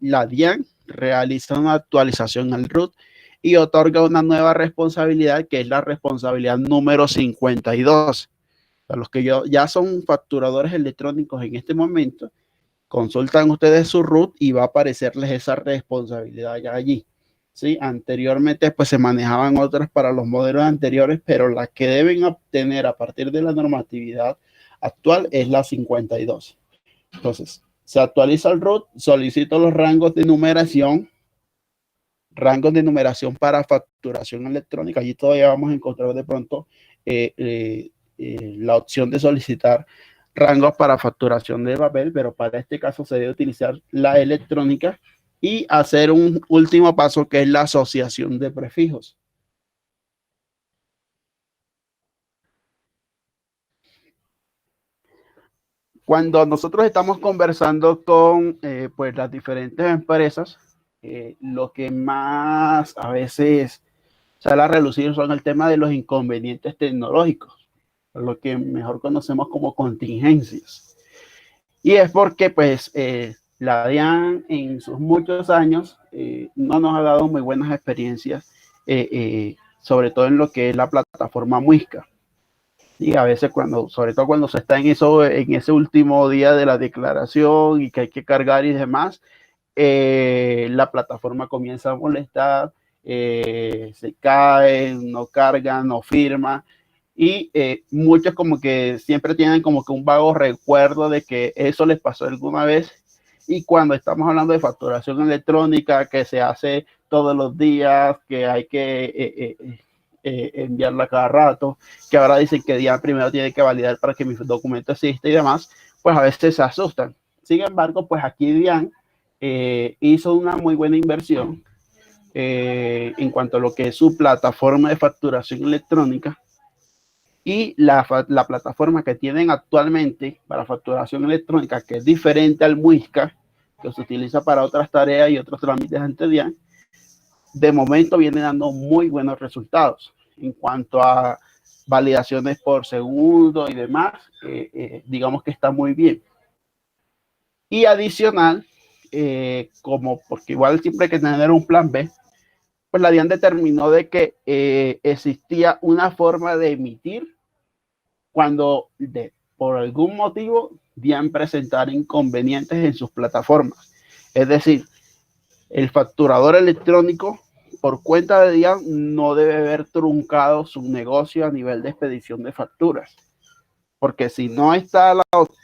la DIAN realiza una actualización al root y otorga una nueva responsabilidad que es la responsabilidad número 52. Para los que ya son facturadores electrónicos en este momento, consultan ustedes su root y va a aparecerles esa responsabilidad ya allí. ¿Sí? Anteriormente pues se manejaban otras para los modelos anteriores, pero la que deben obtener a partir de la normatividad actual es la 52. Entonces, se actualiza el root, solicito los rangos de numeración para facturación electrónica. Allí todavía vamos a encontrar de pronto la opción de solicitar rangos para facturación de papel, pero para este caso se debe utilizar la electrónica y hacer un último paso que es la asociación de prefijos. Cuando nosotros estamos conversando con pues las diferentes empresas, lo que más a veces sale a relucir son el tema de los inconvenientes tecnológicos, lo que mejor conocemos como contingencias. Y es porque pues la DIAN en sus muchos años no nos ha dado muy buenas experiencias, sobre todo en lo que es la plataforma Muisca. Y a veces sobre todo cuando se está en ese último día de la declaración y que hay que cargar y demás, la plataforma comienza a molestar, se cae, no carga, no firma. Y muchos como que siempre tienen como que un vago recuerdo de que eso les pasó alguna vez. Y cuando estamos hablando de facturación electrónica que se hace todos los días, que hay que enviarla cada rato, que ahora dicen que DIAN primero tiene que validar para que mi documento exista y demás, pues a veces se asustan. Sin embargo, pues aquí DIAN hizo una muy buena inversión en cuanto a lo que es su plataforma de facturación electrónica. Y la plataforma que tienen actualmente para facturación electrónica, que es diferente al Muisca, que se utiliza para otras tareas y otros trámites ante DIAN, de momento viene dando muy buenos resultados en cuanto a validaciones por segundo y demás. Digamos que está muy bien. Y adicional, porque igual siempre hay que tener un plan B, pues la DIAN determinó de que existía una forma de emitir cuando por algún motivo DIAN presentara inconvenientes en sus plataformas. Es decir, el facturador electrónico por cuenta de DIAN no debe haber truncado su negocio a nivel de expedición de facturas. Porque si no está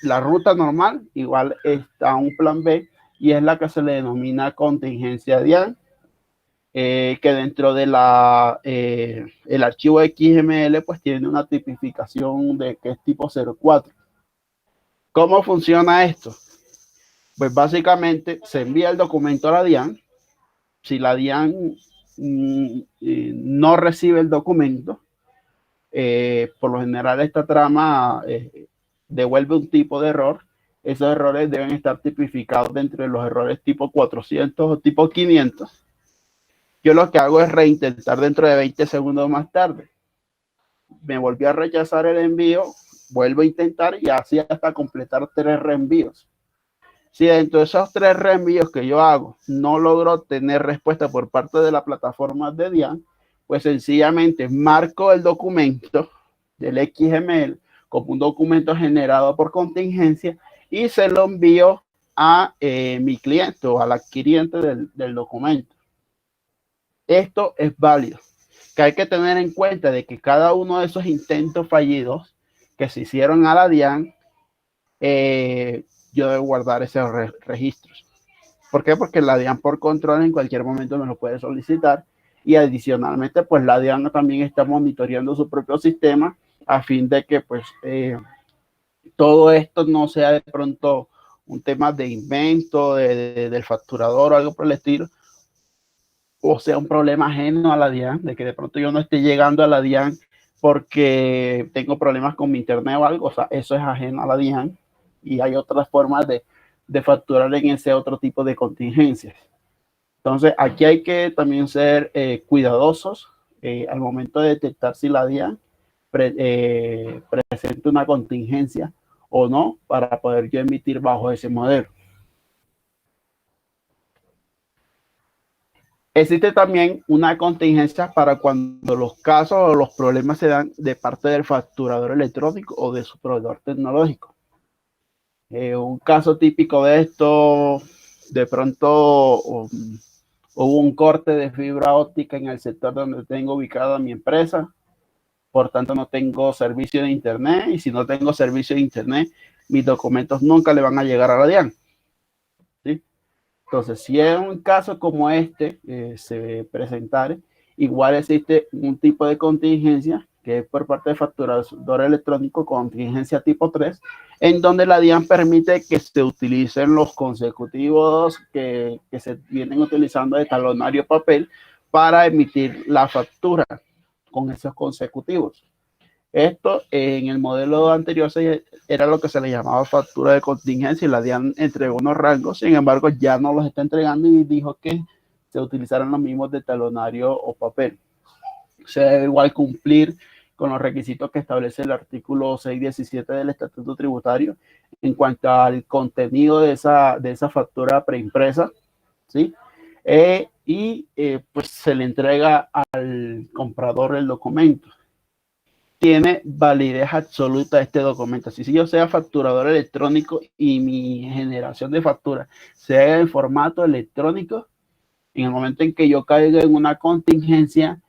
la ruta normal, igual está un plan B y es la que se le denomina contingencia DIAN, que dentro de el archivo XML pues tiene una tipificación de que es tipo 04. ¿Cómo funciona esto? Pues básicamente se envía el documento a la DIAN. Si la DIAN no recibe el documento, por lo general esta trama devuelve un tipo de error. Esos errores deben estar tipificados dentro de los errores tipo 400 o tipo 500. Yo lo que hago es reintentar dentro de 20 segundos más tarde. Me volvió a rechazar el envío, vuelvo a intentar y así hasta completar 3 reenvíos. Si dentro de esos 3 reenvíos que yo hago no logro tener respuesta por parte de la plataforma de DIAN, pues sencillamente marco el documento del XML como un documento generado por contingencia y se lo envío a mi cliente o al adquiriente del documento. Esto es válido, que hay que tener en cuenta de que cada uno de esos intentos fallidos que se hicieron a la DIAN, yo debo guardar esos registros. ¿Por qué? Porque la DIAN por control en cualquier momento me lo puede solicitar y adicionalmente pues la DIAN también está monitoreando su propio sistema a fin de que pues todo esto no sea de pronto un tema de invento del facturador o algo por el estilo, o sea un problema ajeno a la DIAN, de que de pronto yo no esté llegando a la DIAN porque tengo problemas con mi internet o algo. O sea, eso es ajeno a la DIAN y hay otras formas de de facturar en ese otro tipo de contingencias. Entonces, aquí hay que también ser cuidadosos al momento de detectar si la DIAN presenta una contingencia o no para poder yo emitir bajo ese modelo. Existe también una contingencia para cuando los casos o los problemas se dan de parte del facturador electrónico o de su proveedor tecnológico. Un caso típico de esto, de pronto hubo un corte de fibra óptica en el sector donde tengo ubicada mi empresa, por tanto no tengo servicio de internet, y si no tengo servicio de internet, mis documentos nunca le van a llegar a la DIAN. ¿Sí? Entonces, si es un caso como este se presentare, igual existe un tipo de contingencia que es por parte del facturador electrónico, contingencia tipo 3, en donde la DIAN permite que se utilicen los consecutivos que se vienen utilizando de talonario papel para emitir la factura con esos consecutivos. Esto en el modelo anterior era lo que se le llamaba factura de contingencia, y la DIAN entregó unos rangos. Sin embargo, ya no los está entregando y dijo que se utilizaran los mismos de talonario o papel. Se debe igual cumplir con los requisitos que establece el artículo 617 del Estatuto Tributario en cuanto al contenido de esa factura preimpresa, ¿sí? Pues se le entrega al comprador el documento. Tiene validez absoluta este documento. Si yo sea facturador electrónico y mi generación de factura sea en formato electrónico, en el momento en que yo caiga en una contingencia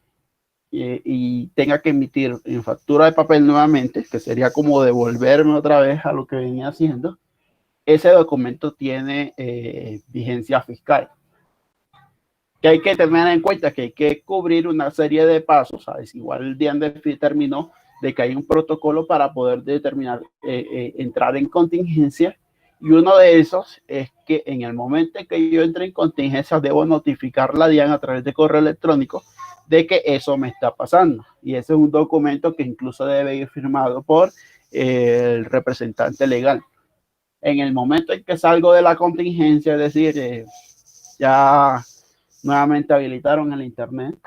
y tenga que emitir en factura de papel nuevamente, que sería como devolverme otra vez a lo que venía haciendo, ese documento tiene vigencia fiscal. Que hay que tener en cuenta que hay que cubrir una serie de pasos, ¿sabes? Igual el DIAN determinó de que hay un protocolo para poder determinar, entrar en contingencia, y uno de esos es que en el momento en que yo entre en contingencia debo notificar la DIAN a través de correo electrónico de que eso me está pasando, y ese es un documento que incluso debe ir firmado por el representante legal. En el momento en que salgo de la contingencia, es decir, ya nuevamente habilitaron el internet,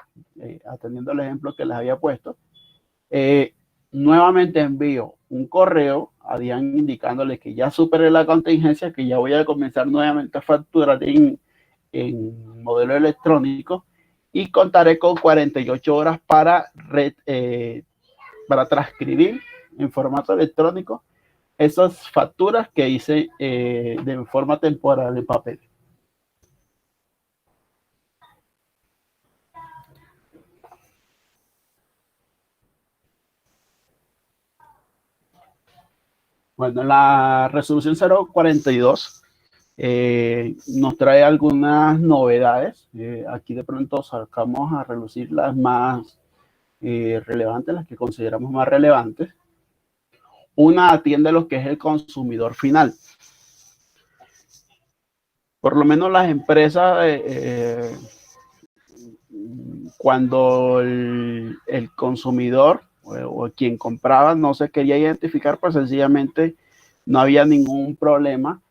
atendiendo el ejemplo que les había puesto, nuevamente envío un correo a DIAN indicándole que ya superé la contingencia, que ya voy a comenzar nuevamente a facturar en modelo electrónico, y contaré con 48 horas para transcribir en formato electrónico esas facturas que hice de forma temporal en papel. Bueno, la resolución 042 nos trae algunas novedades. Aquí de pronto sacamos a relucir las más relevantes, las que consideramos más relevantes. Una atiende lo que es el consumidor final. Por lo menos las empresas, cuando el consumidor o quien compraba no se quería identificar, pues sencillamente no había ningún problema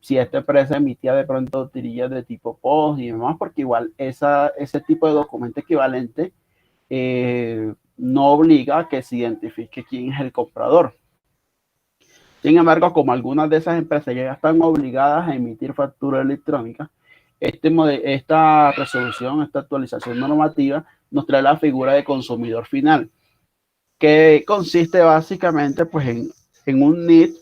si esta empresa emitía de pronto tirillas de tipo POS y demás, porque igual ese tipo de documento equivalente no obliga a que se identifique quién es el comprador. Sin embargo, como algunas de esas empresas ya están obligadas a emitir factura electrónica, esta resolución, esta actualización normativa nos trae la figura de consumidor final, que consiste básicamente pues en un NID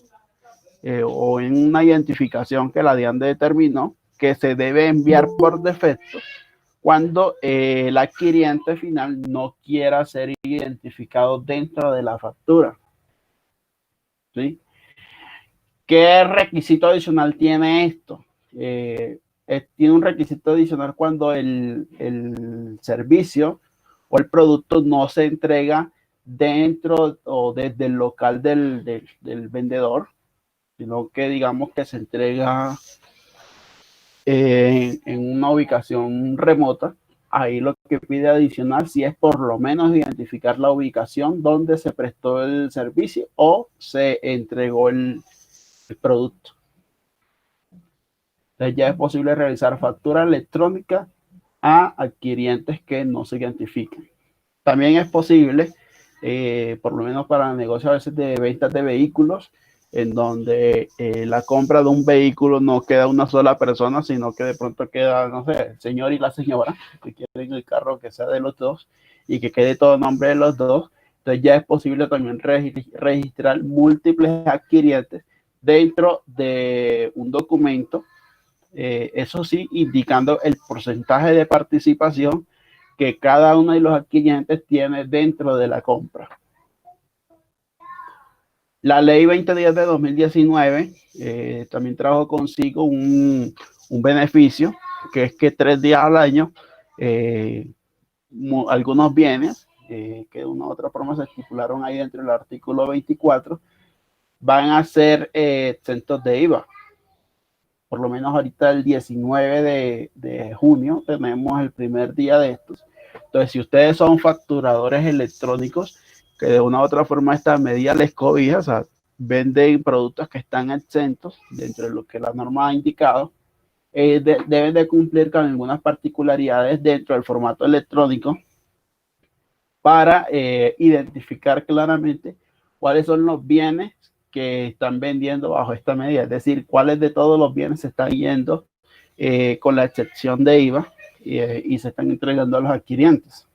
o en una identificación que la DIAN determinó que se debe enviar por defecto cuando el adquiriente final no quiera ser identificado dentro de la factura. ¿Sí? ¿Qué requisito adicional tiene esto? Tiene un requisito adicional cuando el servicio o el producto no se entrega dentro o desde el local del vendedor, sino que digamos que se entrega en una ubicación remota. Ahí lo que pide adicional sí es por lo menos identificar la ubicación donde se prestó el servicio o se entregó el producto. Entonces ya es posible realizar factura electrónica a adquirientes que no se identifiquen. También es posible, por lo menos para negocios a veces de ventas de vehículos, en donde la compra de un vehículo no queda una sola persona, sino que de pronto queda, no sé, el señor y la señora que quieren el carro que sea de los dos y que quede todo a nombre de los dos. Entonces ya es posible también registrar múltiples adquirientes dentro de un documento, eso sí, indicando el porcentaje de participación que cada uno de los adquirientes tiene dentro de la compra. La ley 2010 de 2019 también trajo consigo un beneficio, que es que 3 días al año, algunos bienes, que de una u otra forma se estipularon ahí dentro del artículo 24, van a ser exentos de IVA. Por lo menos ahorita el 19 de junio tenemos el primer día de estos. Entonces, si ustedes son facturadores electrónicos, que de una u otra forma esta medida les cobija, o sea, venden productos que están exentos dentro de lo que la norma ha indicado, deben de cumplir con algunas particularidades dentro del formato electrónico para identificar claramente cuáles son los bienes que están vendiendo bajo esta medida, es decir, cuáles de todos los bienes se están yendo con la excepción de IVA y se están entregando a los adquirientes.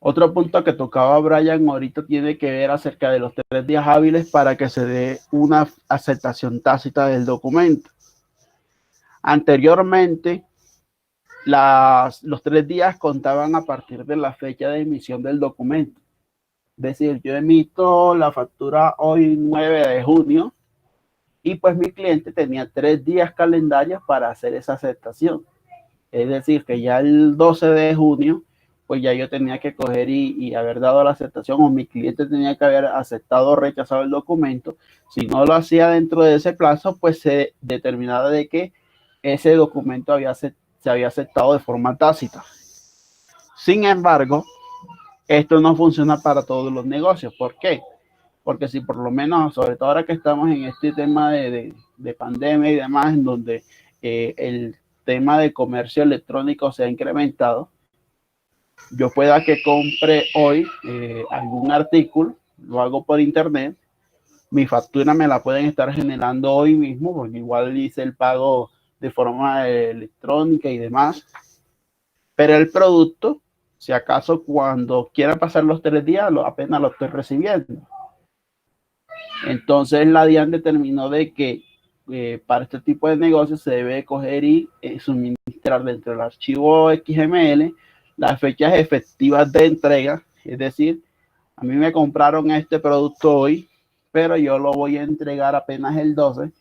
Otro punto que tocaba Brian ahorita tiene que ver acerca de los 3 días hábiles para que se dé una aceptación tácita del documento. Anteriormente, los 3 días contaban a partir de la fecha de emisión del documento. Es decir, yo emito la factura hoy 9 de junio y pues mi cliente tenía 3 días calendarios para hacer esa aceptación. Es decir, que ya el 12 de junio, pues ya yo tenía que coger y haber dado la aceptación, o mi cliente tenía que haber aceptado o rechazado el documento. Si no lo hacía dentro de ese plazo, pues se determinaba de que ese documento se había aceptado de forma tácita. Sin embargo, esto no funciona para todos los negocios. ¿Por qué? Porque si por lo menos, sobre todo ahora que estamos en este tema de pandemia y demás, en donde el tema de comercio electrónico se ha incrementado, yo pueda que compre hoy algún artículo, lo hago por internet, mi factura me la pueden estar generando hoy mismo, porque igual hice el pago de forma electrónica y demás, pero el producto, si acaso cuando quiera pasar los 3 días, apenas lo estoy recibiendo. Entonces la DIAN determinó de que para este tipo de negocios se debe coger y suministrar dentro del archivo XML las fechas efectivas de entrega, es decir, a mí me compraron este producto hoy, pero yo lo voy a entregar apenas el 12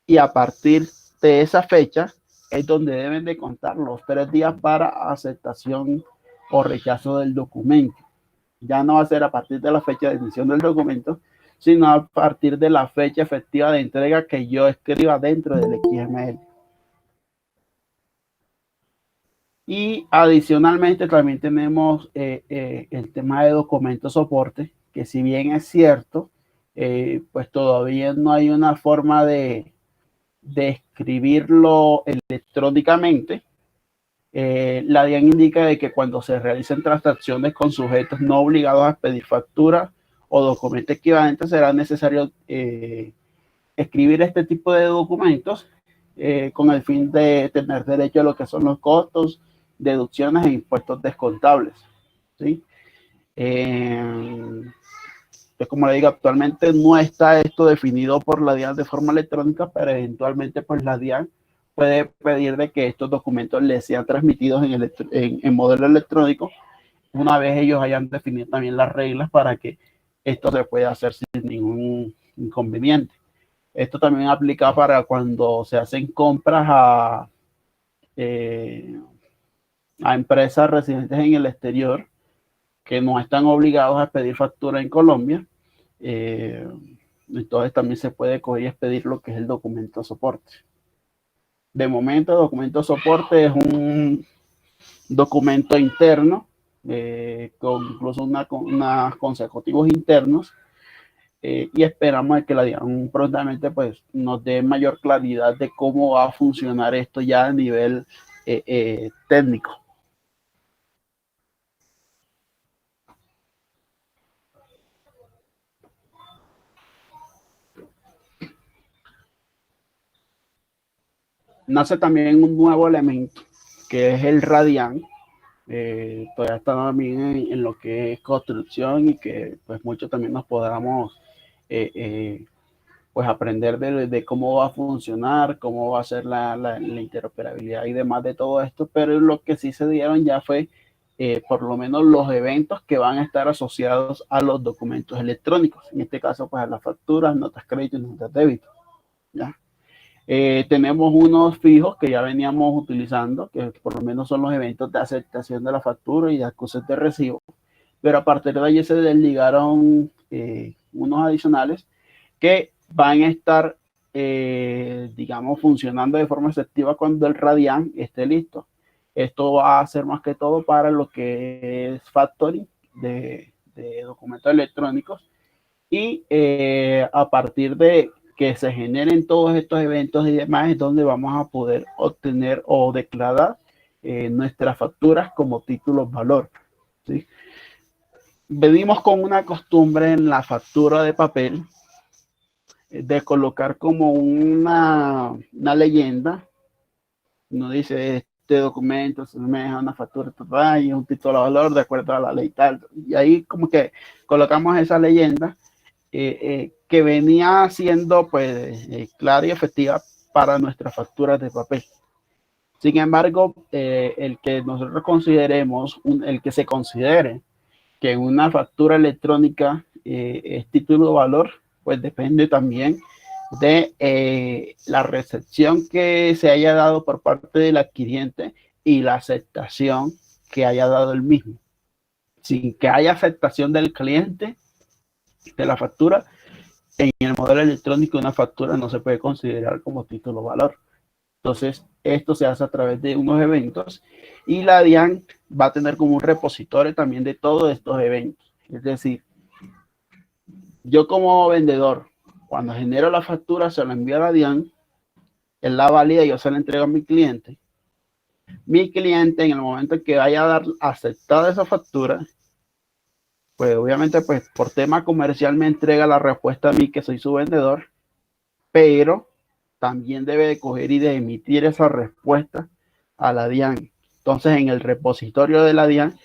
y a partir de esa fecha es donde deben de contar los 3 días para aceptación o rechazo del documento. Ya no va a ser a partir de la fecha de emisión del documento, sino a partir de la fecha efectiva de entrega que yo escriba dentro del XML. Y adicionalmente también tenemos el tema de documento soporte, que si bien es cierto, pues todavía no hay una forma de escribirlo electrónicamente. La DIAN indica de que cuando se realicen transacciones con sujetos no obligados a expedir factura o documento equivalente, será necesario escribir este tipo de documentos con el fin de tener derecho a lo que son los costos, deducciones e impuestos descontables, ¿sí? Pues como le digo, actualmente no está esto definido por la DIAN de forma electrónica, pero eventualmente pues la DIAN puede pedir de que estos documentos les sean transmitidos en modelo electrónico una vez ellos hayan definido también las reglas para que esto se pueda hacer sin ningún inconveniente. Esto también aplica para cuando se hacen compras a empresas residentes en el exterior que no están obligados a expedir factura en Colombia. Entonces también se puede coger y expedir lo que es el documento soporte. De momento, el documento soporte es un documento interno con incluso unos consecutivos internos y esperamos de que la DIAN prontamente pues, nos dé mayor claridad de cómo va a funcionar esto ya a nivel técnico. Nace también un nuevo elemento que es el Radian. Todavía está también en lo que es construcción y que pues mucho también nos podamos pues aprender de cómo va a funcionar, cómo va a ser la interoperabilidad y demás de todo esto, pero lo que sí se dieron ya fue por lo menos los eventos que van a estar asociados a los documentos electrónicos, en este caso pues a las facturas, notas crédito y notas débito, ¿ya? Tenemos unos fijos que ya veníamos utilizando, que por lo menos son los eventos de aceptación de la factura y de acusación de recibo, pero a partir de ahí se desligaron unos adicionales que van a estar, digamos, funcionando de forma efectiva cuando el Radian esté listo. Esto va a ser más que todo para lo que es factoring de documentos electrónicos y a partir de que se generen todos estos eventos y demás es donde vamos a poder obtener o declarar nuestras facturas como títulos valor, ¿sí? Venimos con una costumbre en la factura de papel de colocar como una leyenda. Uno dice, este documento se me deja una factura total y un título de valor de acuerdo a la ley tal. Y ahí como que colocamos esa leyenda que venía siendo pues clara y efectiva para nuestras facturas de papel. Sin embargo, el que nosotros consideremos, el que se considere que una factura electrónica es título de valor, pues depende también de la recepción que se haya dado por parte del adquiriente y la aceptación que haya dado el mismo. Sin que haya aceptación del cliente de la factura, en el modelo electrónico una factura no se puede considerar como título de valor. Entonces, esto se hace a través de unos eventos y la DIAN va a tener como un repositorio también de todos estos eventos. Es decir, yo como vendedor, cuando genero la factura, se la envío a la DIAN, él la valida y yo se la entrego a mi cliente. Mi cliente, en el momento en que vaya a dar aceptada esa factura, pues obviamente pues por tema comercial me entrega la respuesta a mí que soy su vendedor, pero también debe de coger y de emitir esa respuesta a la DIAN. Entonces en el repositorio de la DIAN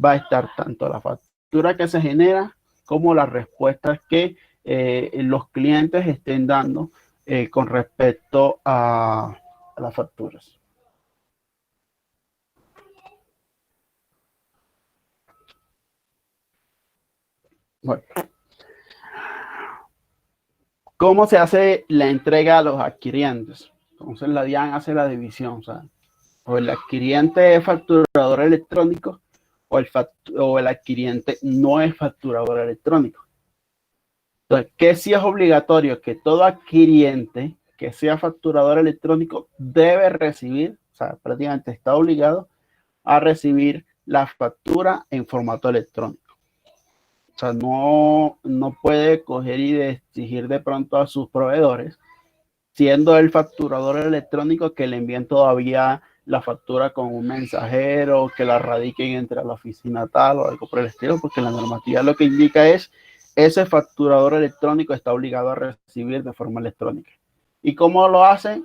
va a estar tanto la factura que se genera como las respuestas que los clientes estén dando con respecto a las facturas. Bueno. ¿Cómo se hace la entrega a los adquirientes? Entonces la DIAN hace la división, o el adquiriente es facturador electrónico o el adquiriente no es facturador electrónico. Entonces, ¿qué sí es obligatorio? Que todo adquiriente que sea facturador electrónico debe recibir, o sea, prácticamente está obligado a recibir la factura en formato electrónico. O sea, no puede coger y exigir de pronto a sus proveedores, siendo el facturador electrónico, que le envíen todavía la factura con un mensajero, que la radiquen entre la oficina tal o algo por el estilo, porque la normativa lo que indica es ese facturador electrónico está obligado a recibir de forma electrónica. ¿Y cómo lo hace?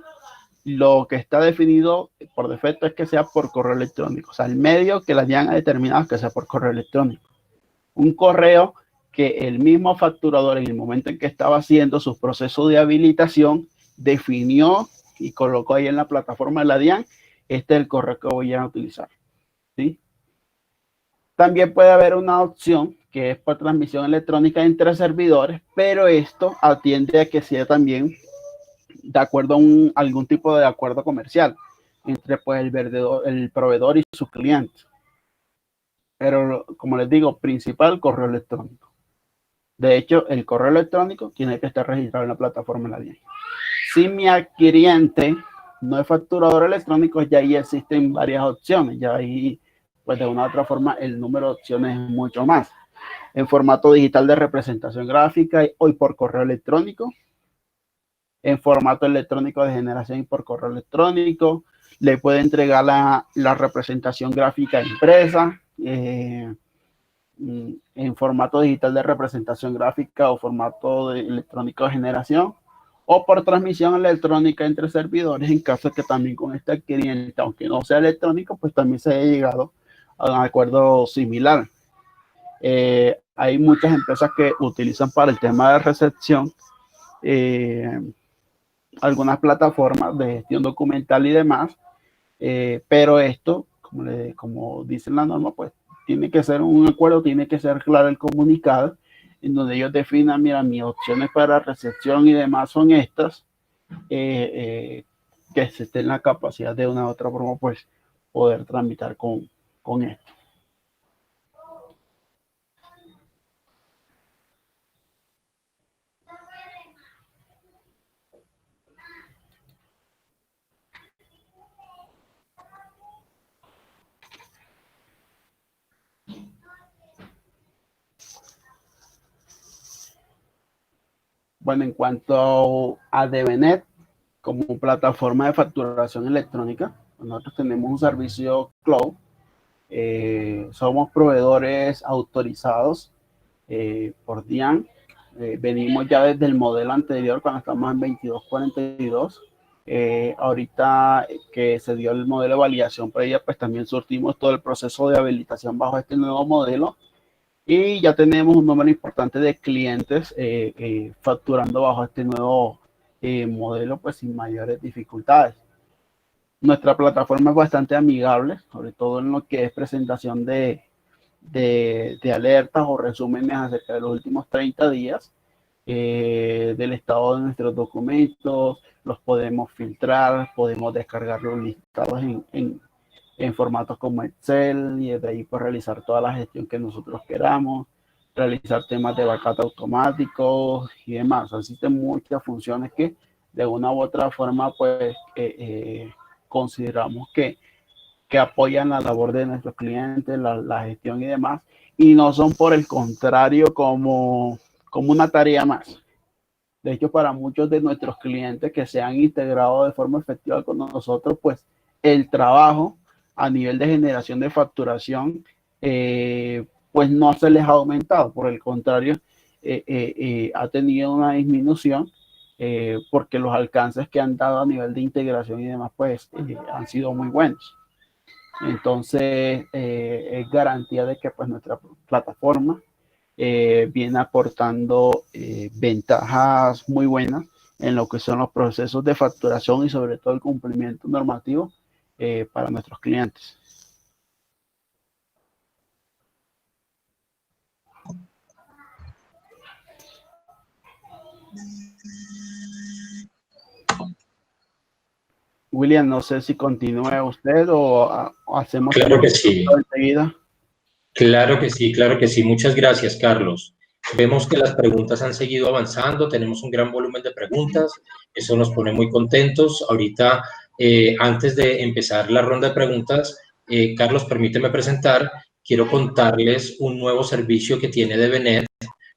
Lo que está definido por defecto es que sea por correo electrónico. O sea, el medio que la DIAN ha determinado es que sea por correo electrónico. Un correo que el mismo facturador en el momento en que estaba haciendo su proceso de habilitación definió y colocó ahí en la plataforma de la DIAN, este es el correo que voy a utilizar, ¿sí? También puede haber una opción que es por transmisión electrónica entre servidores, pero esto atiende a que sea también de acuerdo a algún tipo de acuerdo comercial entre pues el proveedor y su cliente. Pero como les digo, principal correo electrónico. De hecho, el correo electrónico tiene que estar registrado en la plataforma de la DIAN. Si mi adquiriente no es facturador electrónico, ya ahí existen varias opciones. Ya ahí, pues de una u otra forma, el número de opciones es mucho más. en formato digital de representación gráfica y por correo electrónico, en formato electrónico de generación y por correo electrónico. Le puede entregar la representación gráfica impresa, en formato digital de representación gráfica o formato electrónico de generación, o por transmisión electrónica entre servidores, en caso de que también con este cliente, aunque no sea electrónico, pues también se haya llegado a un acuerdo similar. Hay muchas empresas que utilizan para el tema de recepción algunas plataformas de gestión documental y demás, pero esto, como dice la norma, pues tiene que ser un acuerdo, tiene que ser claro el comunicado, en donde ellos definan, mira, mis opciones para recepción y demás son estas, que se esté en la capacidad de una u otra forma, pues, poder tramitar con esto. Bueno, en cuanto a DBNet, como plataforma de facturación electrónica, nosotros tenemos un servicio cloud. Somos proveedores autorizados por DIAN. Venimos ya desde el modelo anterior, cuando estamos en 2242. Ahorita que se dio el modelo de validación previa, pues también surtimos todo el proceso de habilitación bajo este nuevo modelo. Y ya tenemos un número importante de clientes facturando bajo este nuevo modelo, pues sin mayores dificultades. Nuestra plataforma es bastante amigable, sobre todo en lo que es presentación de alertas o resúmenes acerca de los últimos 30 días, del estado de nuestros documentos. Los podemos filtrar, podemos descargar los listados en formatos como Excel, y desde ahí pues realizar toda la gestión que nosotros queramos, realizar temas de backup automáticos y demás. Existen muchas funciones que de una u otra forma pues consideramos que apoyan la labor de nuestros clientes, la gestión y demás, y no son por el contrario como una tarea más. De hecho, para muchos de nuestros clientes que se han integrado de forma efectiva con nosotros, pues el trabajo a nivel de generación de facturación, pues no se les ha aumentado, por el contrario, ha tenido una disminución, porque los alcances que han dado a nivel de integración y demás, pues han sido muy buenos. Entonces, es garantía de que pues nuestra plataforma viene aportando ventajas muy buenas en lo que son los procesos de facturación y sobre todo el cumplimiento normativo para nuestros clientes. William, no sé si continúe usted o hacemos... Claro que sí. Enseguida. Claro que sí, claro que sí. Muchas gracias, Carlos. Vemos que las preguntas han seguido avanzando, tenemos un gran volumen de preguntas, eso nos pone muy contentos. Ahorita, antes de empezar la ronda de preguntas, Carlos, permíteme presentar, quiero contarles un nuevo servicio que tiene DBNet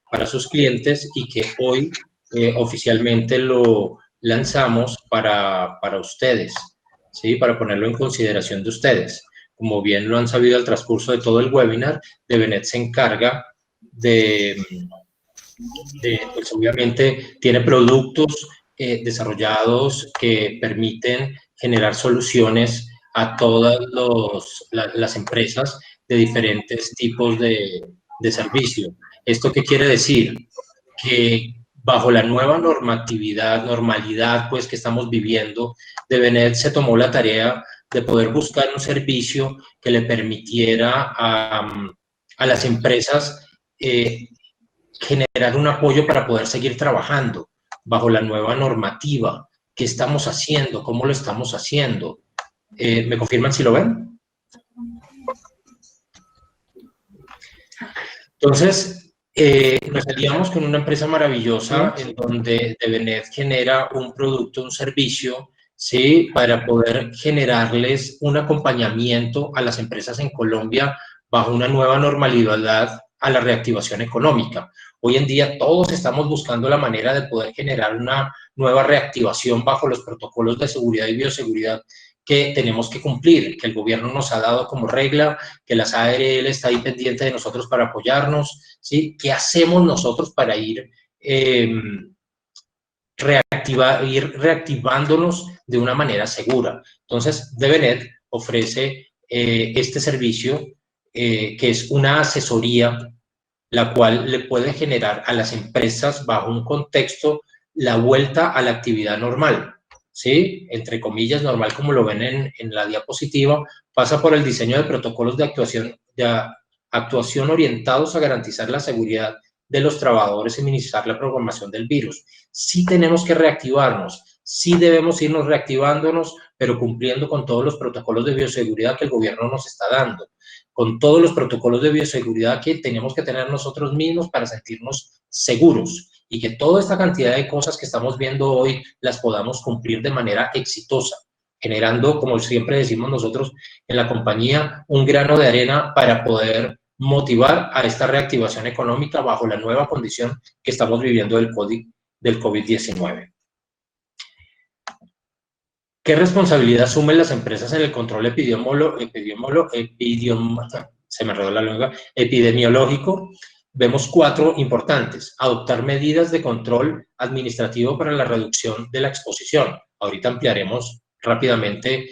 para sus clientes y que hoy oficialmente lo lanzamos para ustedes, ¿sí? Para ponerlo en consideración de ustedes. Como bien lo han sabido al transcurso de todo el webinar, DBNet se encarga pues obviamente tiene productos desarrollados que permiten generar soluciones a todas las empresas de diferentes tipos de servicio. ¿Esto qué quiere decir? Que bajo la nueva normalidad pues que estamos viviendo, DBNet se tomó la tarea de poder buscar un servicio que le permitiera a las empresas generar un apoyo para poder seguir trabajando bajo la nueva normativa. ¿Qué estamos haciendo? ¿Cómo lo estamos haciendo? ¿Me confirman si lo ven? Entonces, nos aliamos con una empresa maravillosa en donde DBNet genera un producto, un servicio, ¿sí? Para poder generarles un acompañamiento a las empresas en Colombia bajo una nueva normalidad a la reactivación económica. Hoy en día todos estamos buscando la manera de poder generar una nueva reactivación bajo los protocolos de seguridad y bioseguridad que tenemos que cumplir, que el gobierno nos ha dado como regla, que las ARL está ahí pendiente de nosotros para apoyarnos, ¿sí? ¿Qué hacemos nosotros para ir reactivándonos de una manera segura? Entonces, DBNet ofrece este servicio que es una asesoría, la cual le puede generar a las empresas bajo un contexto la vuelta a la actividad normal, ¿sí? Entre comillas, normal como lo ven en la diapositiva, pasa por el diseño de protocolos de actuación orientados a garantizar la seguridad de los trabajadores y minimizar la propagación del virus. Sí tenemos que reactivarnos, sí debemos irnos reactivándonos, pero cumpliendo con todos los protocolos de bioseguridad que el gobierno nos está dando, con todos los protocolos de bioseguridad que tenemos que tener nosotros mismos para sentirnos seguros y que toda esta cantidad de cosas que estamos viendo hoy las podamos cumplir de manera exitosa, generando, como siempre decimos nosotros en la compañía, un grano de arena para poder motivar a esta reactivación económica bajo la nueva condición que estamos viviendo del COVID-19. ¿Qué responsabilidad asumen las empresas en el control epidemiológico? Vemos 4 importantes. Adoptar medidas de control administrativo para la reducción de la exposición. Ahorita ampliaremos rápidamente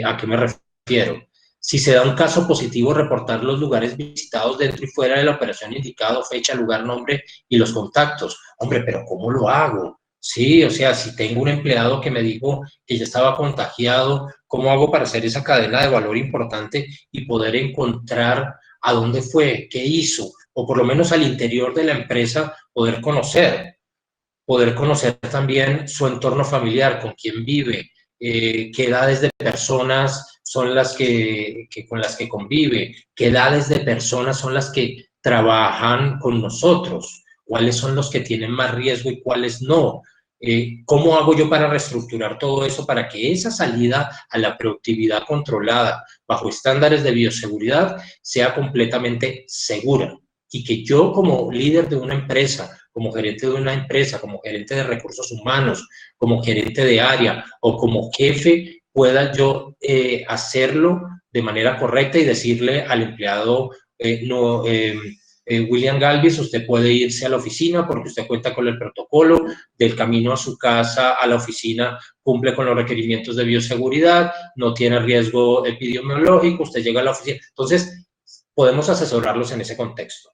a qué me refiero. Si se da un caso positivo, reportar los lugares visitados dentro y fuera de la operación indicado, fecha, lugar, nombre y los contactos. Hombre, pero ¿cómo lo hago? Sí, o sea, si tengo un empleado que me dijo que ya estaba contagiado, ¿cómo hago para hacer esa cadena de valor importante y poder encontrar a dónde fue, qué hizo, o por lo menos al interior de la empresa poder conocer también su entorno familiar, con quién vive, qué edades de personas son las con las que convive, qué edades de personas son las que trabajan con nosotros, cuáles son los que tienen más riesgo y cuáles no. ¿Cómo hago yo para reestructurar todo eso para que esa salida a la productividad controlada bajo estándares de bioseguridad sea completamente segura? Y que yo como líder de una empresa, como gerente de una empresa, como gerente de recursos humanos, como gerente de área o como jefe, pueda yo hacerlo de manera correcta y decirle al empleado, William Galvis, usted puede irse a la oficina porque usted cuenta con el protocolo, del camino a su casa a la oficina cumple con los requerimientos de bioseguridad, no tiene riesgo epidemiológico, usted llega a la oficina. Entonces, podemos asesorarlos en ese contexto.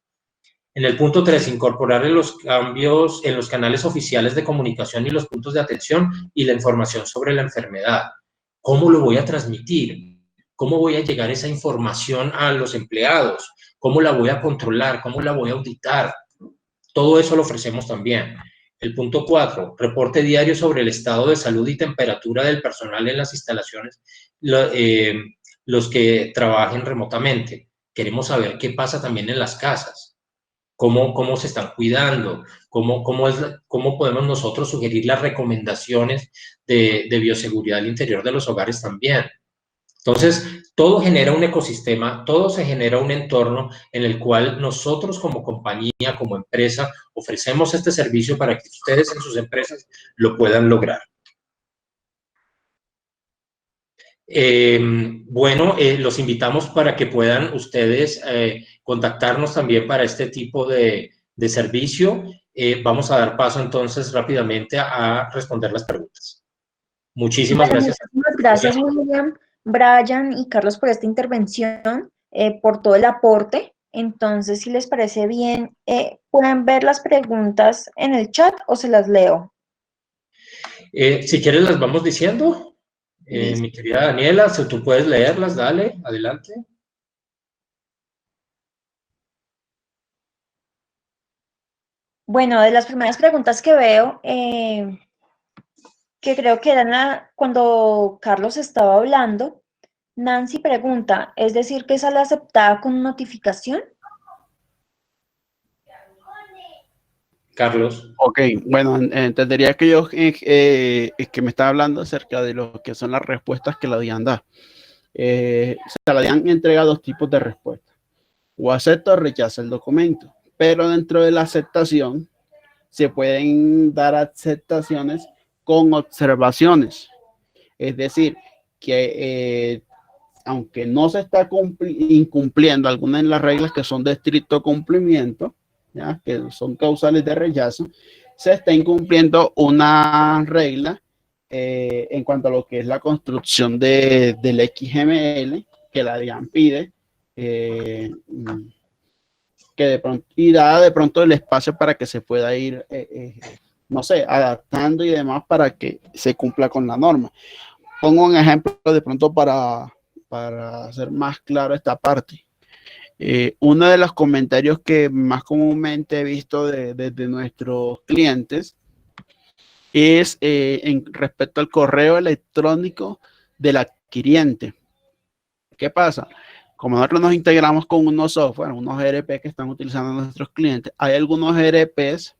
En el punto 3, incorporar en los cambios en los canales oficiales de comunicación y los puntos de atención y la información sobre la enfermedad. ¿Cómo lo voy a transmitir? ¿Cómo voy a llegar esa información a los empleados? ¿Cómo la voy a controlar? ¿Cómo la voy a auditar? Todo eso lo ofrecemos también. El punto 4, reporte diario sobre el estado de salud y temperatura del personal en las instalaciones, los que trabajen remotamente. Queremos saber qué pasa también en las casas. Cómo se están cuidando, cómo podemos nosotros sugerir las recomendaciones de bioseguridad al interior de los hogares también. Entonces, todo genera un ecosistema, todo se genera un entorno en el cual nosotros como compañía, como empresa, ofrecemos este servicio para que ustedes en sus empresas lo puedan lograr. Los invitamos para que puedan ustedes contactarnos también para este tipo de servicio. Vamos a dar paso entonces rápidamente a responder las preguntas. Muchísimas gracias. Muchísimas gracias, William, Brian y Carlos por esta intervención, por todo el aporte. Entonces, si les parece bien, ¿pueden ver las preguntas en el chat o se las leo? Si quieres las vamos diciendo. Mi querida Daniela, si tú puedes leerlas, dale, adelante. Bueno, de las primeras preguntas que veo, que creo que eran cuando Carlos estaba hablando, Nancy pregunta, ¿es decir que sale aceptada con notificación? Carlos. Ok, bueno, entendería que que me está hablando acerca de lo que son las respuestas que la DIAN da. O sea, la DIAN entrega 2 tipos de respuestas. o acepta o rechaza el documento. Pero dentro de la aceptación se pueden dar aceptaciones con observaciones. Es decir, que aunque no se está incumpliendo algunas de las reglas que son de estricto cumplimiento, ¿ya? Que son causales de rechazo, se está incumpliendo una regla en cuanto a lo que es la construcción del XML que la DIAN pide, que de pronto, y da de pronto el espacio para que se pueda ir, no sé, adaptando y demás para que se cumpla con la norma. Pongo un ejemplo de pronto para hacer más claro esta parte. Uno de los comentarios que más comúnmente he visto desde nuestros clientes es respecto al correo electrónico del adquiriente. ¿Qué pasa? Como nosotros nos integramos con unos software, unos ERP que están utilizando nuestros clientes, hay algunos ERPs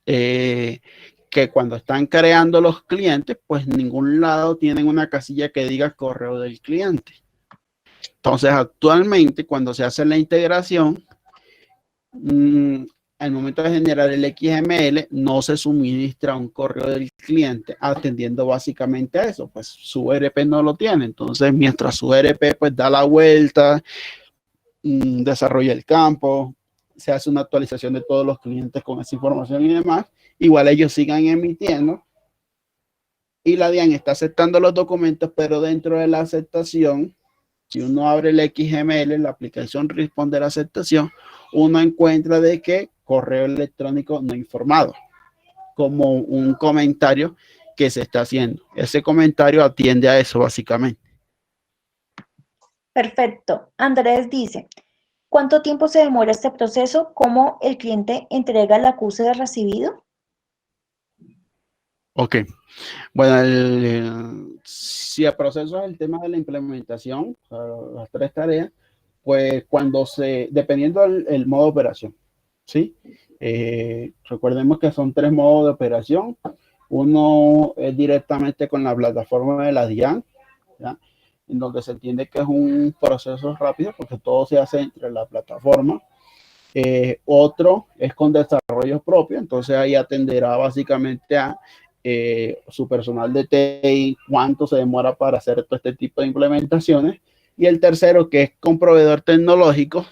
que cuando están creando los clientes, pues en ningún lado tienen una casilla que diga correo del cliente. Entonces, actualmente, cuando se hace la integración, al momento de generar el XML, no se suministra un correo del cliente atendiendo básicamente a eso, pues su ERP no lo tiene. Entonces, mientras su ERP pues da la vuelta, desarrolla el campo, se hace una actualización de todos los clientes con esa información y demás, igual ellos sigan emitiendo y la DIAN está aceptando los documentos, pero dentro de la aceptación, si uno abre el XML, la aplicación responde a la aceptación, uno encuentra de que correo electrónico no informado, como un comentario que se está haciendo. Ese comentario atiende a eso básicamente. Perfecto. Andrés dice, ¿cuánto tiempo se demora este proceso? ¿Cómo el cliente entrega el acuse de recibido? Ok. Bueno, si el proceso es el tema de la implementación, las 3 tareas, pues dependiendo del modo de operación, ¿sí? Recordemos que son 3 modos de operación. Uno es directamente con la plataforma de la DIAN, ¿ya? En donde se entiende que es un proceso rápido porque todo se hace entre la plataforma. Otro es con desarrollo propio, entonces ahí atenderá básicamente a su personal de TI, cuánto se demora para hacer todo este tipo de implementaciones. Y el tercero, que es con proveedor tecnológico,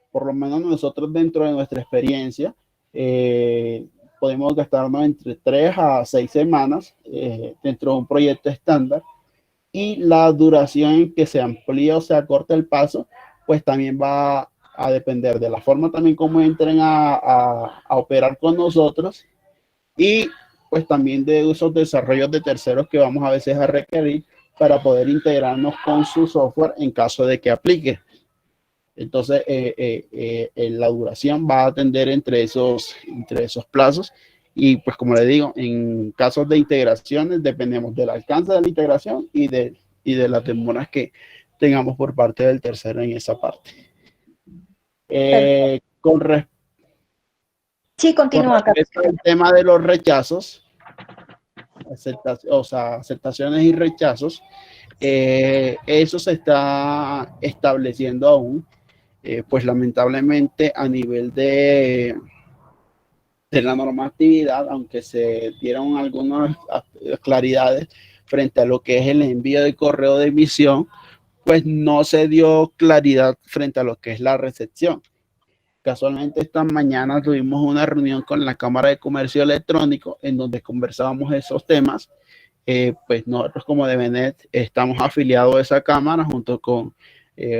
por lo menos nosotros dentro de nuestra experiencia, podemos gastarnos entre 3 a 6 semanas dentro de un proyecto estándar, y la duración en que se amplía o se acorta el paso, pues también va a depender de la forma también como entren a operar con nosotros, y pues también de esos desarrollos de terceros que vamos a veces a requerir para poder integrarnos con su software en caso de que aplique. Entonces, la duración va a atender entre esos plazos. Y pues como le digo, en casos de integraciones dependemos del alcance de la integración y de las demoras que tengamos por parte del tercero en esa parte. Sí, continúa. Con respecto al tema de los rechazos, aceptaciones y rechazos, eso se está estableciendo aún, pues lamentablemente a nivel de la normatividad, aunque se dieron algunas claridades frente a lo que es el envío de correo de emisión, pues no se dio claridad frente a lo que es la recepción. Casualmente esta mañana tuvimos una reunión con la Cámara de Comercio Electrónico en donde conversábamos esos temas. Pues nosotros como DBNet estamos afiliados a esa cámara junto con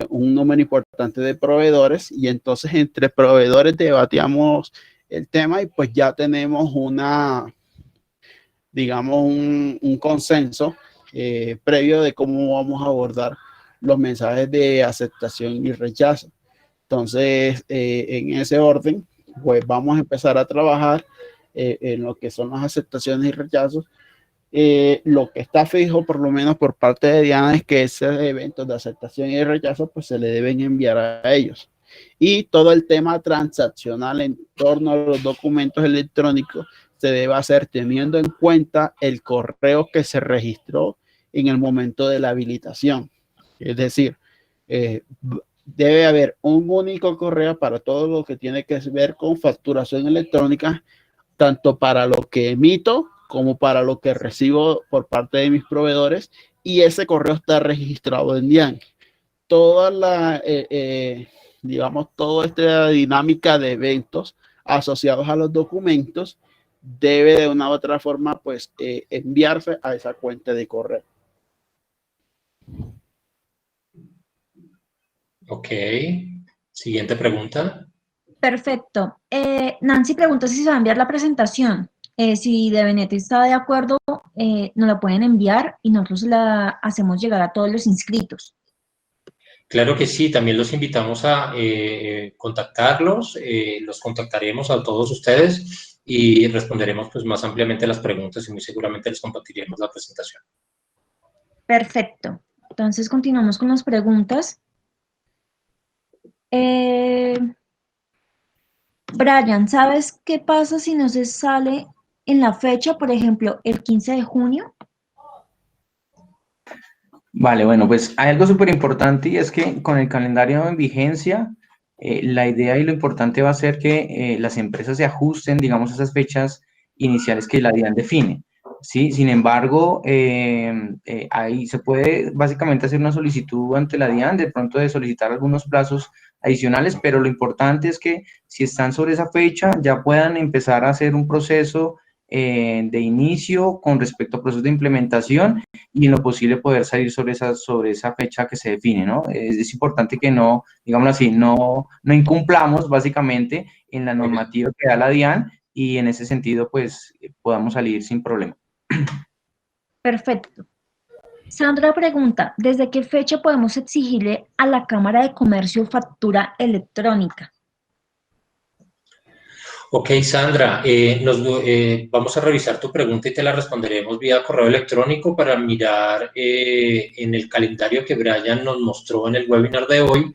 un número importante de proveedores, y entonces entre proveedores debatíamos el tema y pues ya tenemos un consenso previo de cómo vamos a abordar los mensajes de aceptación y rechazo. Entonces, en ese orden, pues vamos a empezar a trabajar en lo que son las aceptaciones y rechazos. Lo que está fijo, por lo menos por parte de Diana, es que esos eventos de aceptación y rechazo, pues se le deben enviar a ellos. Y todo el tema transaccional en torno a los documentos electrónicos se debe hacer teniendo en cuenta el correo que se registró en el momento de la habilitación. Es decir, debe haber un único correo para todo lo que tiene que ver con facturación electrónica, tanto para lo que emito como para lo que recibo por parte de mis proveedores, y ese correo está registrado en DIAN. Toda digamos, toda esta dinámica de eventos asociados a los documentos debe de una u otra forma, pues, enviarse a esa cuenta de correo. Ok. Siguiente pregunta. Perfecto. Nancy pregunta si se va a enviar la presentación. Si Devenet está de acuerdo, nos la pueden enviar y nosotros la hacemos llegar a todos los inscritos. Claro que sí, también los invitamos a contactarlos, los contactaremos a todos ustedes y responderemos pues más ampliamente las preguntas y muy seguramente les compartiremos la presentación. Perfecto. Entonces continuamos con las preguntas. Brian, ¿sabes qué pasa si no se sale en la fecha, por ejemplo, el 15 de junio? Vale, bueno, pues hay algo súper importante y es que con el calendario en vigencia, la idea y lo importante va a ser que las empresas se ajusten, digamos, a esas fechas iniciales que la DIAN define, ¿sí? Sin embargo, ahí se puede básicamente hacer una solicitud ante la DIAN, de pronto de solicitar algunos plazos adicionales, pero lo importante es que si están sobre esa fecha ya puedan empezar a hacer un proceso de inicio con respecto a procesos de implementación y en lo posible poder salir sobre esa fecha que se define, ¿no? Es importante que no, digámoslo así, no incumplamos básicamente en la normativa que da la DIAN y en ese sentido, pues, podamos salir sin problema. Perfecto. Sandra pregunta, ¿desde qué fecha podemos exigirle a la Cámara de Comercio factura electrónica? Ok, Sandra, vamos a revisar tu pregunta y te la responderemos vía correo electrónico para mirar en el calendario que Brian nos mostró en el webinar de hoy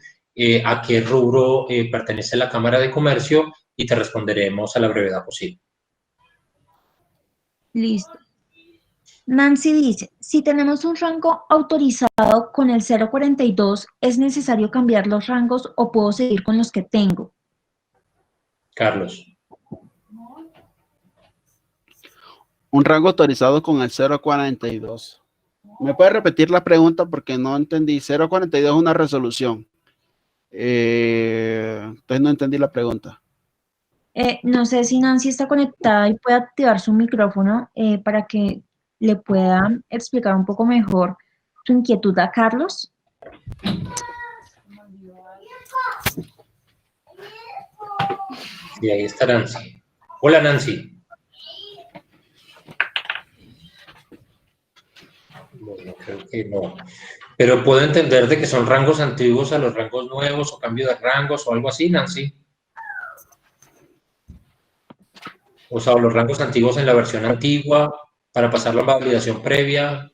a qué rubro pertenece la Cámara de Comercio y te responderemos a la brevedad posible. Listo. Nancy dice, si tenemos un rango autorizado con el 042, ¿es necesario cambiar los rangos o puedo seguir con los que tengo? Carlos. Un rango autorizado con el 042. ¿Me puede repetir la pregunta? Porque no entendí. 042 es una resolución. Entonces no entendí la pregunta. No sé si Nancy está conectada y puede activar su micrófono para que le pueda explicar un poco mejor su inquietud a Carlos. Sí, ahí está Nancy. Hola, Nancy. Bueno, creo que no. Pero puedo entender de que son rangos antiguos a los rangos nuevos o cambio de rangos o algo así, Nancy. O sea, los rangos antiguos en la versión antigua para pasar la validación previa.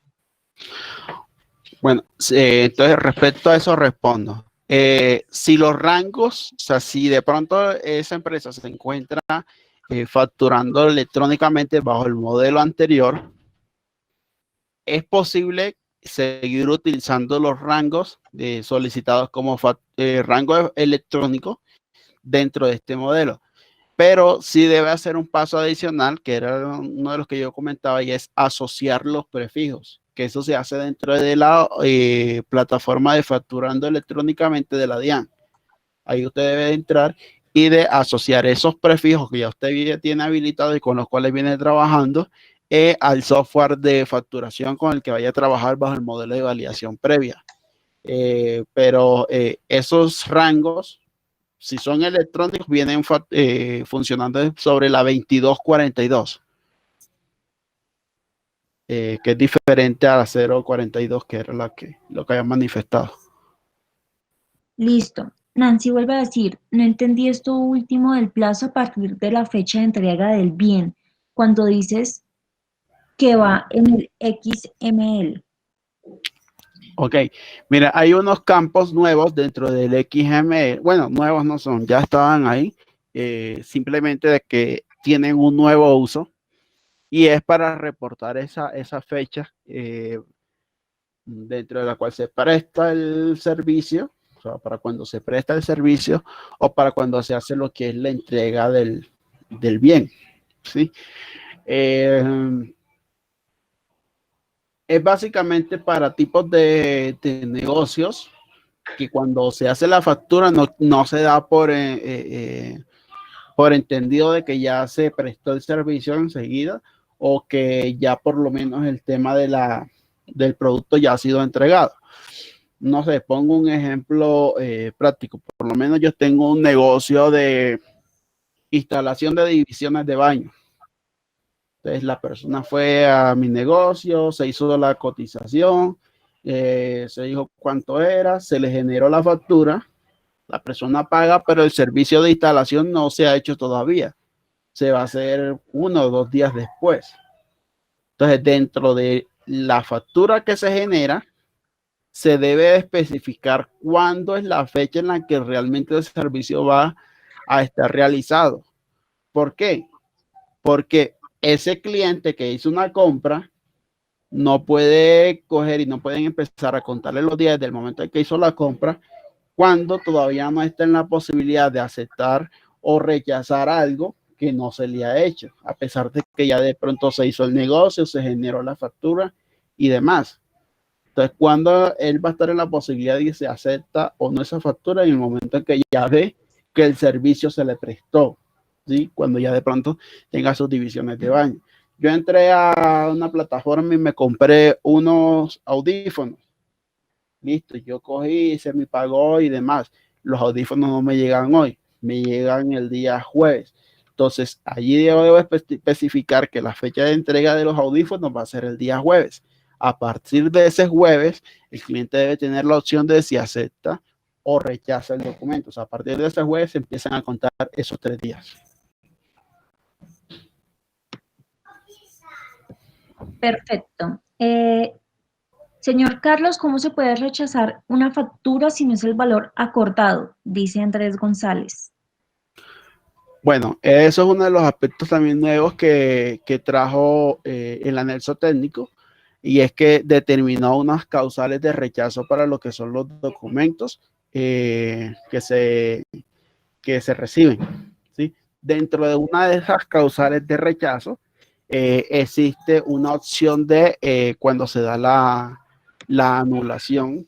Bueno, entonces respecto a eso respondo. Si los rangos, o sea, si de pronto esa empresa se encuentra facturando electrónicamente bajo el modelo anterior, es posible seguir utilizando los rangos solicitados como rango electrónico dentro de este modelo. Pero sí debe hacer un paso adicional, que era uno de los que yo comentaba, y es asociar los prefijos, que eso se hace dentro de la plataforma de facturando electrónicamente de la DIAN. Ahí usted debe entrar y de asociar esos prefijos que ya usted ya tiene habilitado y con los cuales viene trabajando al software de facturación con el que vaya a trabajar bajo el modelo de validación previa. Pero esos rangos, si son electrónicos, vienen funcionando sobre la 2242, que es diferente a la 042, que era lo que habían manifestado. Listo. Nancy vuelve a decir, no entendí esto último del plazo a partir de la fecha de entrega del bien, cuando dices que va en el XML. Ok, mira, hay unos campos nuevos dentro del XML. Bueno, nuevos no son, ya estaban ahí, simplemente de que tienen un nuevo uso y es para reportar esa fecha dentro de la cual se presta el servicio, o sea, para cuando se presta el servicio o para cuando se hace lo que es la entrega del bien, ¿sí? Es básicamente para tipos de negocios que cuando se hace la factura no se da por entendido de que ya se prestó el servicio enseguida o que ya por lo menos el tema del producto ya ha sido entregado. No sé, pongo un ejemplo práctico. Por lo menos yo tengo un negocio de instalación de divisiones de baño. Entonces la persona fue a mi negocio, se hizo la cotización, se dijo cuánto era, se le generó la factura, la persona paga, pero el servicio de instalación no se ha hecho todavía. Se va a hacer 1 o 2 días después. Entonces, dentro de la factura que se genera, se debe especificar cuándo es la fecha en la que realmente el servicio va a estar realizado. ¿Por qué? Porque ese cliente que hizo una compra no puede coger y no pueden empezar a contarle los días desde el momento en que hizo la compra cuando todavía no está en la posibilidad de aceptar o rechazar algo que no se le ha hecho, a pesar de que ya de pronto se hizo el negocio, se generó la factura y demás. Entonces, cuando él va a estar en la posibilidad de que se acepta o no esa factura en el momento en que ya ve que el servicio se le prestó, ¿sí? Cuando ya de pronto tenga sus divisiones de baño. Yo entré a una plataforma y me compré unos audífonos. Listo, yo cogí, hice mi pago y demás. Los audífonos no me llegan hoy, me llegan el día jueves. Entonces, allí debo especificar que la fecha de entrega de los audífonos va a ser el día jueves. A partir de ese jueves, el cliente debe tener la opción de si acepta o rechaza el documento. O sea, a partir de ese jueves se empiezan a contar esos 3 días. Perfecto. Señor Carlos, ¿cómo se puede rechazar una factura si no es el valor acordado? Dice Andrés González. Bueno, eso es uno de los aspectos también nuevos que trajo el anexo técnico, y es que determinó unas causales de rechazo para lo que son los documentos que se reciben, ¿sí? Dentro de una de esas causales de rechazo existe una opción de cuando se da la anulación,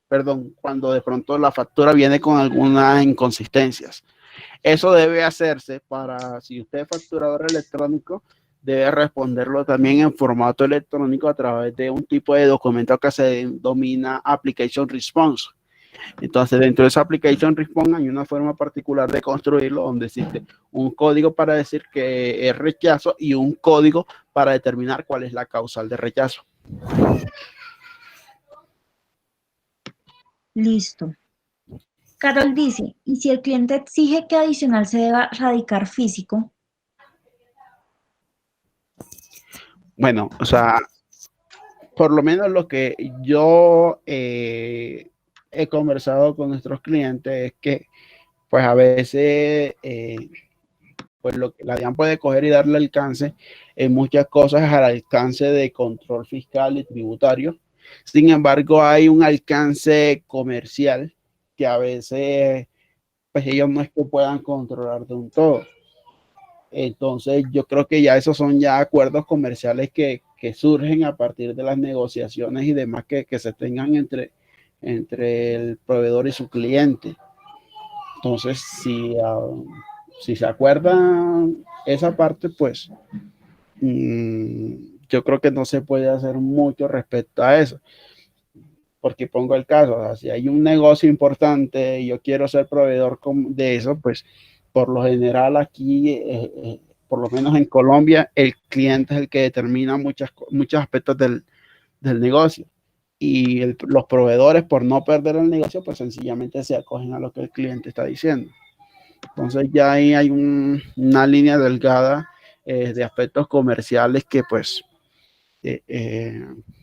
perdón, cuando de pronto la factura viene con algunas inconsistencias. Eso debe hacerse para, si usted es facturador electrónico, debe responderlo también en formato electrónico a través de un tipo de documento que se denomina Application Response. Entonces, dentro de esa Application Response hay una forma particular de construirlo, donde existe un código para decir que es rechazo y un código para determinar cuál es la causal de rechazo. Listo. Carol dice, ¿y si el cliente exige que adicional se deba radicar físico? Bueno, o sea, por lo menos lo que yo he conversado con nuestros clientes es que, pues a veces, pues lo que la DIAN puede coger y darle alcance en muchas cosas al alcance de control fiscal y tributario. Sin embargo, hay un alcance comercial que a veces, pues ellos no es que puedan controlar de un todo. Entonces, yo creo que ya esos son ya acuerdos comerciales que surgen a partir de las negociaciones y demás que se tengan entre el proveedor y su cliente. Entonces, si se acuerdan esa parte, pues yo creo que no se puede hacer mucho respecto a eso. Porque pongo el caso, o sea, si hay un negocio importante y yo quiero ser proveedor de eso, pues por lo general aquí, por lo menos en Colombia, el cliente es el que determina muchos aspectos del negocio. Y los proveedores, por no perder el negocio, pues sencillamente se acogen a lo que el cliente está diciendo. Entonces ya ahí hay una línea delgada de aspectos comerciales que pues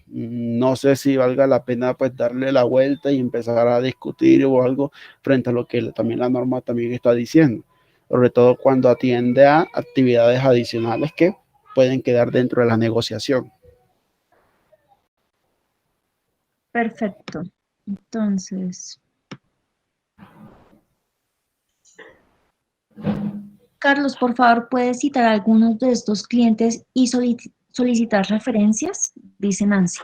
no sé si valga la pena pues darle la vuelta y empezar a discutir o algo frente a lo que también la norma también está diciendo, sobre todo cuando atiende a actividades adicionales que pueden quedar dentro de la negociación. Perfecto. Entonces, Carlos, por favor, ¿puedes citar a algunos de estos clientes y solicitar referencias? Dice Nancy.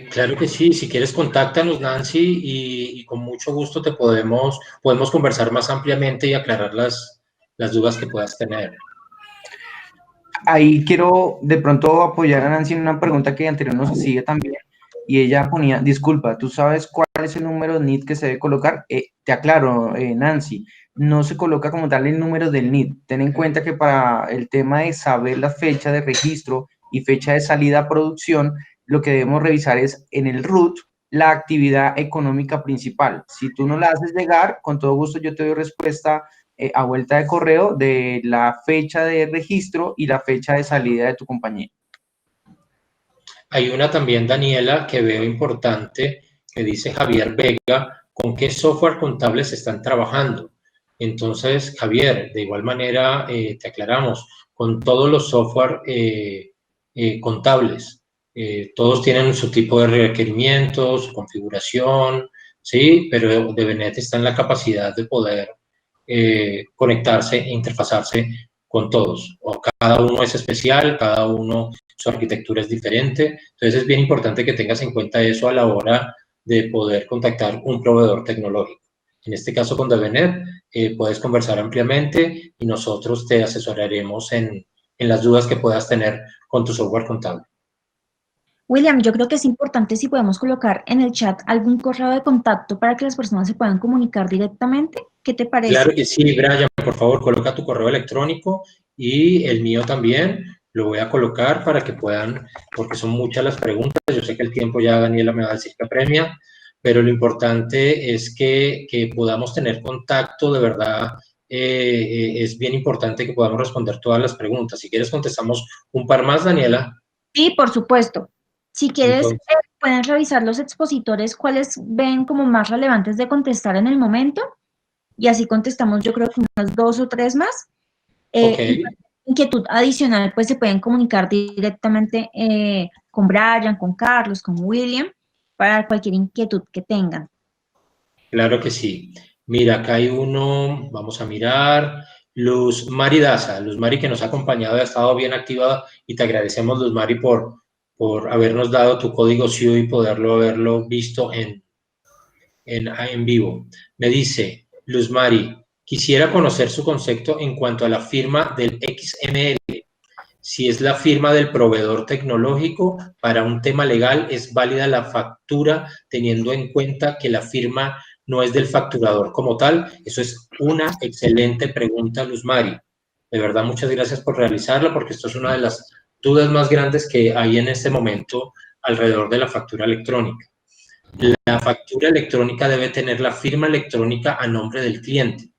Claro que sí, si quieres contáctanos, Nancy, y con mucho gusto te podemos conversar más ampliamente y aclarar las dudas que puedas tener. Ahí quiero de pronto apoyar a Nancy en una pregunta que anterior nos hacía también, y ella ponía, disculpa, ¿tú sabes cuál es el número de NID que se debe colocar? Te aclaro, Nancy, no se coloca como tal el número del NID. Ten en cuenta que para el tema de saber la fecha de registro y fecha de salida a producción, lo que debemos revisar es en el RUT la actividad económica principal. Si tú no la haces llegar, con todo gusto yo te doy respuesta a vuelta de correo de la fecha de registro y la fecha de salida de tu compañía. Hay una también, Daniela, que veo importante, que dice Javier Vega, ¿con qué software contables están trabajando? Entonces, Javier, de igual manera, te aclaramos, con todos los software contables. Todos tienen su tipo de requerimientos, su configuración, ¿sí? Pero DBNet está en la capacidad de poder conectarse e interfazarse con todos. O cada uno es especial, cada uno, su arquitectura es diferente. Entonces es bien importante que tengas en cuenta eso a la hora de poder contactar un proveedor tecnológico. En este caso con DBNet puedes conversar ampliamente y nosotros te asesoraremos en las dudas que puedas tener con tu software contable. William, yo creo que es importante si podemos colocar en el chat algún correo de contacto para que las personas se puedan comunicar directamente. ¿Qué te parece? Claro que sí, Brian, por favor, coloca tu correo electrónico y el mío también. Lo voy a colocar para que puedan, porque son muchas las preguntas. Yo sé que el tiempo ya Daniela me va a decir que apremia, pero lo importante es que podamos tener contacto, de verdad. Es bien importante que podamos responder todas las preguntas. Si quieres, contestamos un par más, Daniela. Sí, por supuesto. Si quieres, Entonces, pueden revisar los expositores cuáles ven como más relevantes de contestar en el momento y así contestamos yo creo que unas 2 o 3 más. ok. Y inquietud adicional, pues se pueden comunicar directamente con Brian, con Carlos, con William, para cualquier inquietud que tengan. Claro que sí. Mira, acá hay uno, vamos a mirar. Luz Mari Daza, Luz Mari que nos ha acompañado, ha estado bien activa y te agradecemos, Luz Mari, por habernos dado tu código SIU y haberlo visto en vivo. Me dice, Luz Mari, quisiera conocer su concepto en cuanto a la firma del XML. Si es la firma del proveedor tecnológico, para un tema legal es válida la factura teniendo en cuenta que la firma no es del facturador como tal. Eso es una excelente pregunta, Luz Mari. De verdad, muchas gracias por realizarla, porque esto es una de las dudas más grandes que hay en este momento alrededor de la factura electrónica. La factura electrónica debe tener la firma electrónica a nombre del cliente.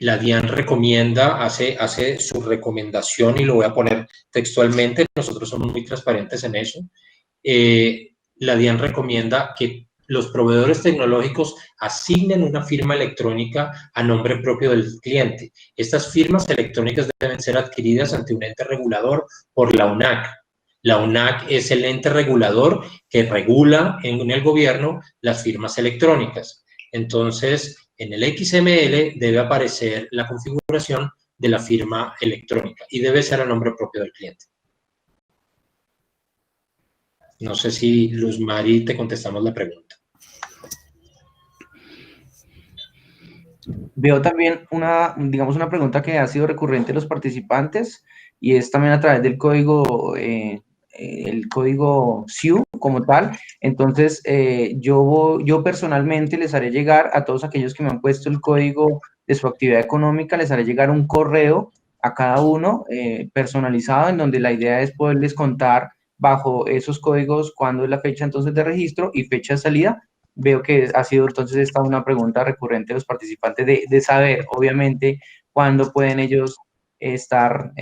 La DIAN recomienda, hace su recomendación y lo voy a poner textualmente, nosotros somos muy transparentes en eso. La DIAN recomienda que los proveedores tecnológicos asignen una firma electrónica a nombre propio del cliente. Estas firmas electrónicas deben ser adquiridas ante un ente regulador por la UNAC. La UNAC es el ente regulador que regula en el gobierno las firmas electrónicas. Entonces, en el XML debe aparecer la configuración de la firma electrónica y debe ser a nombre propio del cliente. No sé si, Luz Mari, te contestamos la pregunta. Veo también una pregunta que ha sido recurrente de los participantes y es también a través del código, el código SIU como tal. Entonces, yo personalmente les haré llegar a todos aquellos que me han puesto el código de su actividad económica, les haré llegar un correo a cada uno personalizado en donde la idea es poderles contar bajo esos códigos cuándo es la fecha entonces de registro y fecha de salida. Veo que ha sido entonces esta una pregunta recurrente de los participantes de saber, obviamente, cuándo pueden ellos estar,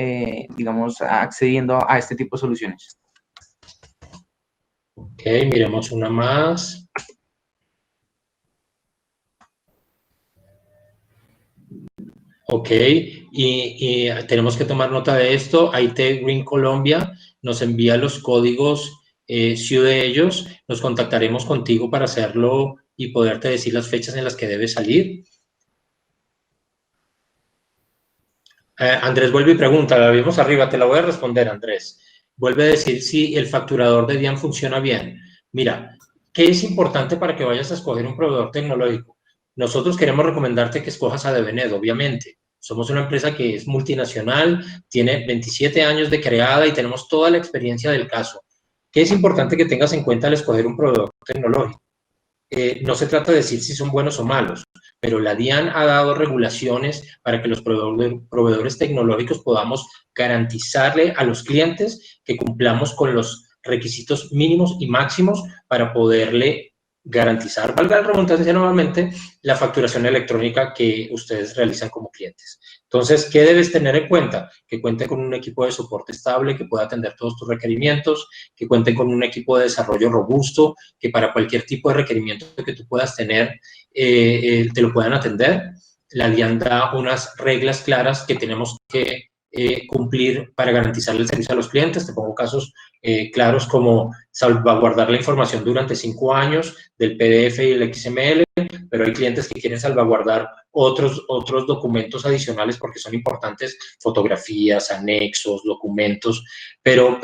digamos, accediendo a este tipo de soluciones. Ok, miremos una más. Ok, y tenemos que tomar nota de esto. IT Green Colombia nos envía los códigos SIU de ellos. Nos contactaremos contigo para hacerlo y poderte decir las fechas en las que debe salir. Andrés vuelve y pregunta, la vimos arriba, te la voy a responder, Andrés. Vuelve a decir si el facturador de DIAN funciona bien. Mira, ¿qué es importante para que vayas a escoger un proveedor tecnológico? Nosotros queremos recomendarte que escojas a Devenet, obviamente. Somos una empresa que es multinacional, tiene 27 años de creada y tenemos toda la experiencia del caso. ¿Qué es importante que tengas en cuenta al escoger un proveedor tecnológico? No se trata de decir si son buenos o malos, pero la DIAN ha dado regulaciones para que los proveedores tecnológicos podamos garantizarle a los clientes que cumplamos con los requisitos mínimos y máximos para poderle garantizar, valga la redundancia nuevamente, la facturación electrónica que ustedes realizan como clientes. Entonces, ¿qué debes tener en cuenta? Que cuente con un equipo de soporte estable que pueda atender todos tus requerimientos, que cuente con un equipo de desarrollo robusto, que para cualquier tipo de requerimiento que tú puedas tener, te lo puedan atender. La DIAN da unas reglas claras que tenemos que cumplir para garantizar el servicio a los clientes. Te pongo casos claros como salvaguardar la información durante 5 años del PDF y el XML, pero hay clientes que quieren salvaguardar otros documentos adicionales porque son importantes, fotografías, anexos, documentos, pero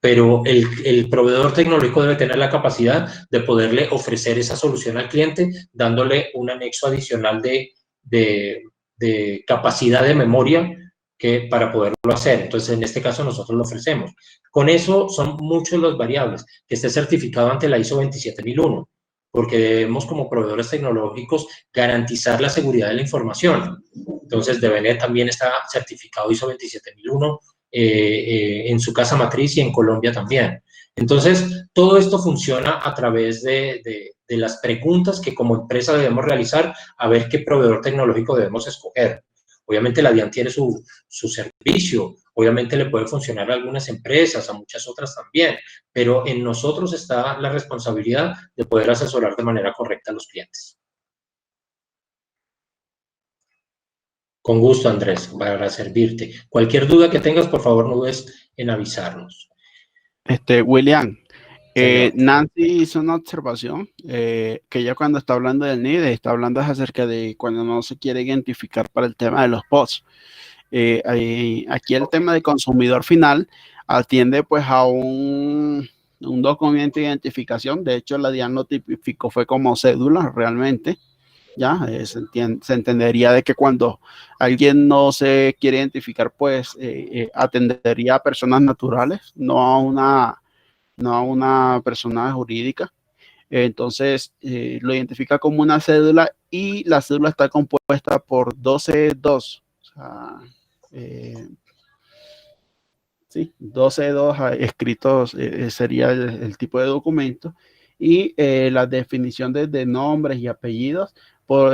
el proveedor tecnológico debe tener la capacidad de poderle ofrecer esa solución al cliente, dándole un anexo adicional de capacidad de memoria para poderlo hacer. Entonces, en este caso, nosotros lo ofrecemos. Con eso son muchos los variables, que esté certificado ante la ISO 27001, porque debemos, como proveedores tecnológicos, garantizar la seguridad de la información. Entonces, Devenet también está certificado ISO 27001 en su casa matriz y en Colombia también. Entonces, todo esto funciona a través de las preguntas que como empresa debemos realizar a ver qué proveedor tecnológico debemos escoger. Obviamente la DIAN tiene su servicio, obviamente le puede funcionar a algunas empresas, a muchas otras también, pero en nosotros está la responsabilidad de poder asesorar de manera correcta a los clientes. Con gusto, Andrés, para servirte. Cualquier duda que tengas, por favor, no dudes en avisarnos. William, Señor. Nancy hizo una observación que ella cuando está hablando del NID está hablando acerca de cuando no se quiere identificar para el tema de los POS. Aquí el tema de consumidor final atiende pues a un documento de identificación. De hecho, la DIAN lo tipificó fue como cédula realmente. Ya se entendería de que cuando alguien no se quiere identificar, pues atendería a personas naturales, no a una persona jurídica. Entonces lo identifica como una cédula y la cédula está compuesta por 12-2. O sea, sí, 12-2 escritos sería el tipo de documento. Y la definición de nombres y apellidos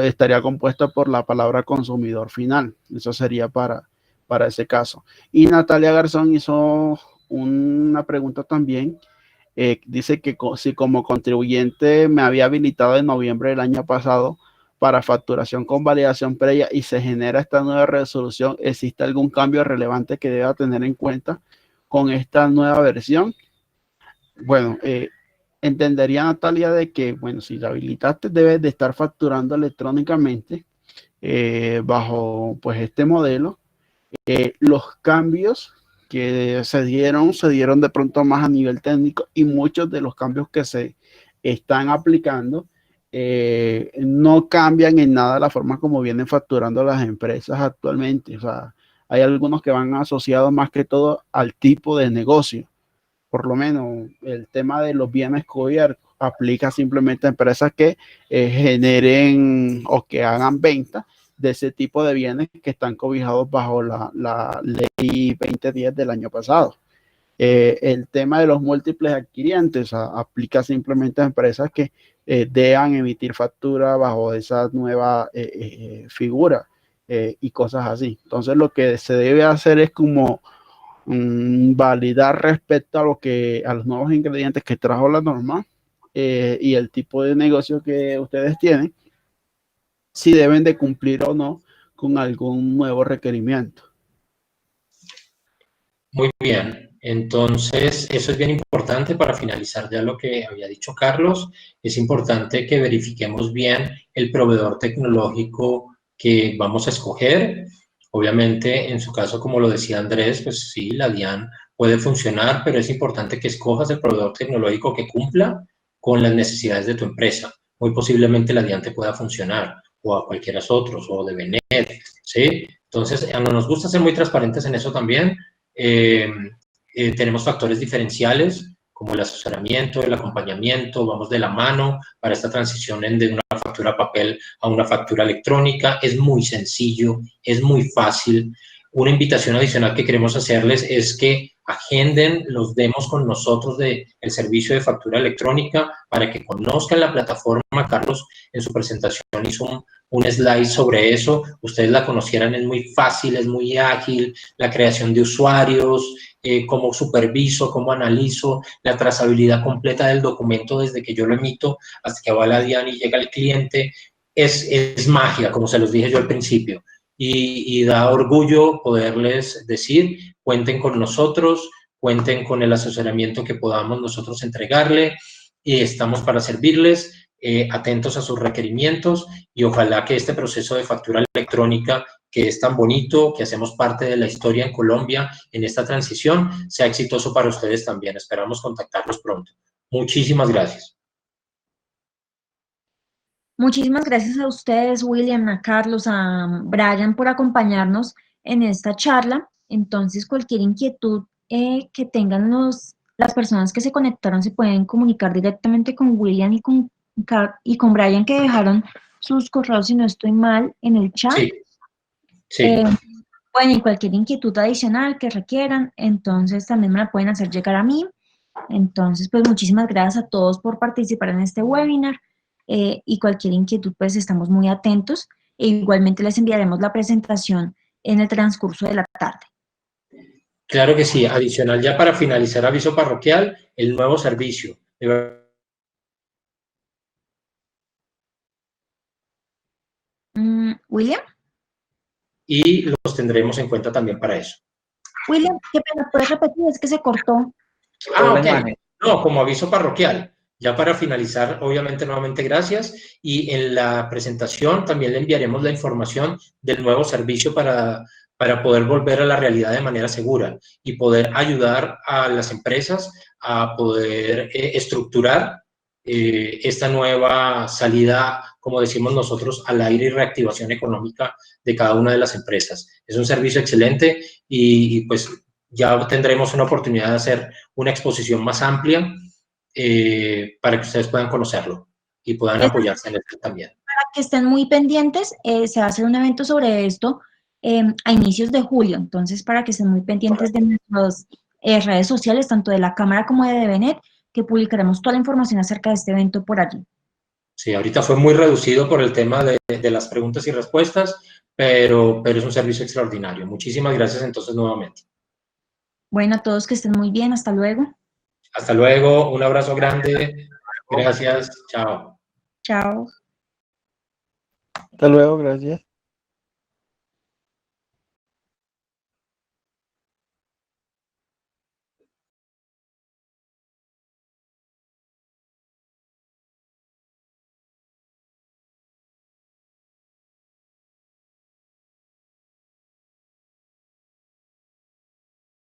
estaría compuesta por la palabra consumidor final. Eso sería para ese caso. Y Natalia Garzón hizo una pregunta también. Dice que si como contribuyente me había habilitado en noviembre del año pasado para facturación con validación previa y se genera esta nueva resolución, ¿existe algún cambio relevante que deba tener en cuenta con esta nueva versión? Bueno, entendería Natalia de que, bueno, si la habilitaste debes de estar facturando electrónicamente bajo pues este modelo. Los cambios que se dieron de pronto más a nivel técnico y muchos de los cambios que se están aplicando no cambian en nada la forma como vienen facturando las empresas actualmente. O sea, hay algunos que van asociados más que todo al tipo de negocio. Por lo menos el tema de los bienes cubiertos aplica simplemente a empresas que generen o que hagan venta de ese tipo de bienes que están cobijados bajo la ley 2010 del año pasado. El tema de los múltiples adquirientes aplica simplemente a empresas que deban emitir factura bajo esa nueva figura y cosas así. Entonces lo que se debe hacer es como validar respecto a los nuevos ingredientes que trajo la norma y el tipo de negocio que ustedes tienen, si deben de cumplir o no con algún nuevo requerimiento. Muy bien, entonces eso es bien importante para finalizar ya lo que había dicho Carlos. Es importante que verifiquemos bien el proveedor tecnológico que vamos a escoger. Obviamente, en su caso, como lo decía Andrés, pues sí, la DIAN puede funcionar, pero es importante que escojas el proveedor tecnológico que cumpla con las necesidades de tu empresa. Muy posiblemente la DIAN te pueda funcionar, o a cualquiera otros, o de Benet, ¿sí? Entonces, nos gusta ser muy transparentes en eso también. Tenemos factores diferenciales, como el asesoramiento, el acompañamiento, vamos de la mano para esta transición de una factura a papel a una factura electrónica. Es muy sencillo, es muy fácil. Una invitación adicional que queremos hacerles es que agenden los demos con nosotros del servicio de factura electrónica para que conozcan la plataforma. Carlos en su presentación hizo un slide sobre eso. Ustedes la conocieran, es muy fácil, es muy ágil, la creación de usuarios, cómo superviso, cómo analizo, la trazabilidad completa del documento desde que yo lo emito hasta que va a la DIAN y llega al cliente. Es magia, como se los dije yo al principio. Y da orgullo poderles decir, cuenten con nosotros, cuenten con el asesoramiento que podamos nosotros entregarle, y estamos para servirles, atentos a sus requerimientos, y ojalá que este proceso de factura electrónica, que es tan bonito, que hacemos parte de la historia en Colombia en esta transición, sea exitoso para ustedes también. Esperamos contactarlos pronto. Muchísimas gracias. Muchísimas gracias a ustedes, William, a Carlos, a Brian, por acompañarnos en esta charla. Entonces, cualquier inquietud que tengan las personas que se conectaron se pueden comunicar directamente con William y con Brian, que dejaron sus correos, si no estoy mal, en el chat. Sí, sí. Bueno, y cualquier inquietud adicional que requieran, entonces también me la pueden hacer llegar a mí. Entonces, pues muchísimas gracias a todos por participar en este webinar, y cualquier inquietud, pues estamos muy atentos, e igualmente les enviaremos la presentación en el transcurso de la tarde. Claro que sí. Adicional, ya para finalizar, aviso parroquial, el nuevo servicio. William. Y los tendremos en cuenta también para eso. William, qué pena, ¿puedes repetir? Es que se cortó. Ok. No, como aviso parroquial. Ya para finalizar, obviamente, nuevamente gracias. Y en la presentación también le enviaremos la información del nuevo servicio para poder volver a la realidad de manera segura y poder ayudar a las empresas a poder estructurar esta nueva salida, como decimos nosotros, al aire y reactivación económica de cada una de las empresas. Es un servicio excelente y pues ya tendremos una oportunidad de hacer una exposición más amplia para que ustedes puedan conocerlo y puedan apoyarse en esto también. Para que estén muy pendientes, se va a hacer un evento sobre esto a inicios de julio, entonces para que estén muy pendientes de nuestras redes sociales, tanto de la Cámara como de Benet, que publicaremos toda la información acerca de este evento por allí. Sí, ahorita fue muy reducido por el tema de las preguntas y respuestas, pero es un servicio extraordinario. Muchísimas gracias entonces nuevamente. Bueno, a todos que estén muy bien, hasta luego. Hasta luego, un abrazo grande, gracias, chao. Chao. Hasta luego, gracias.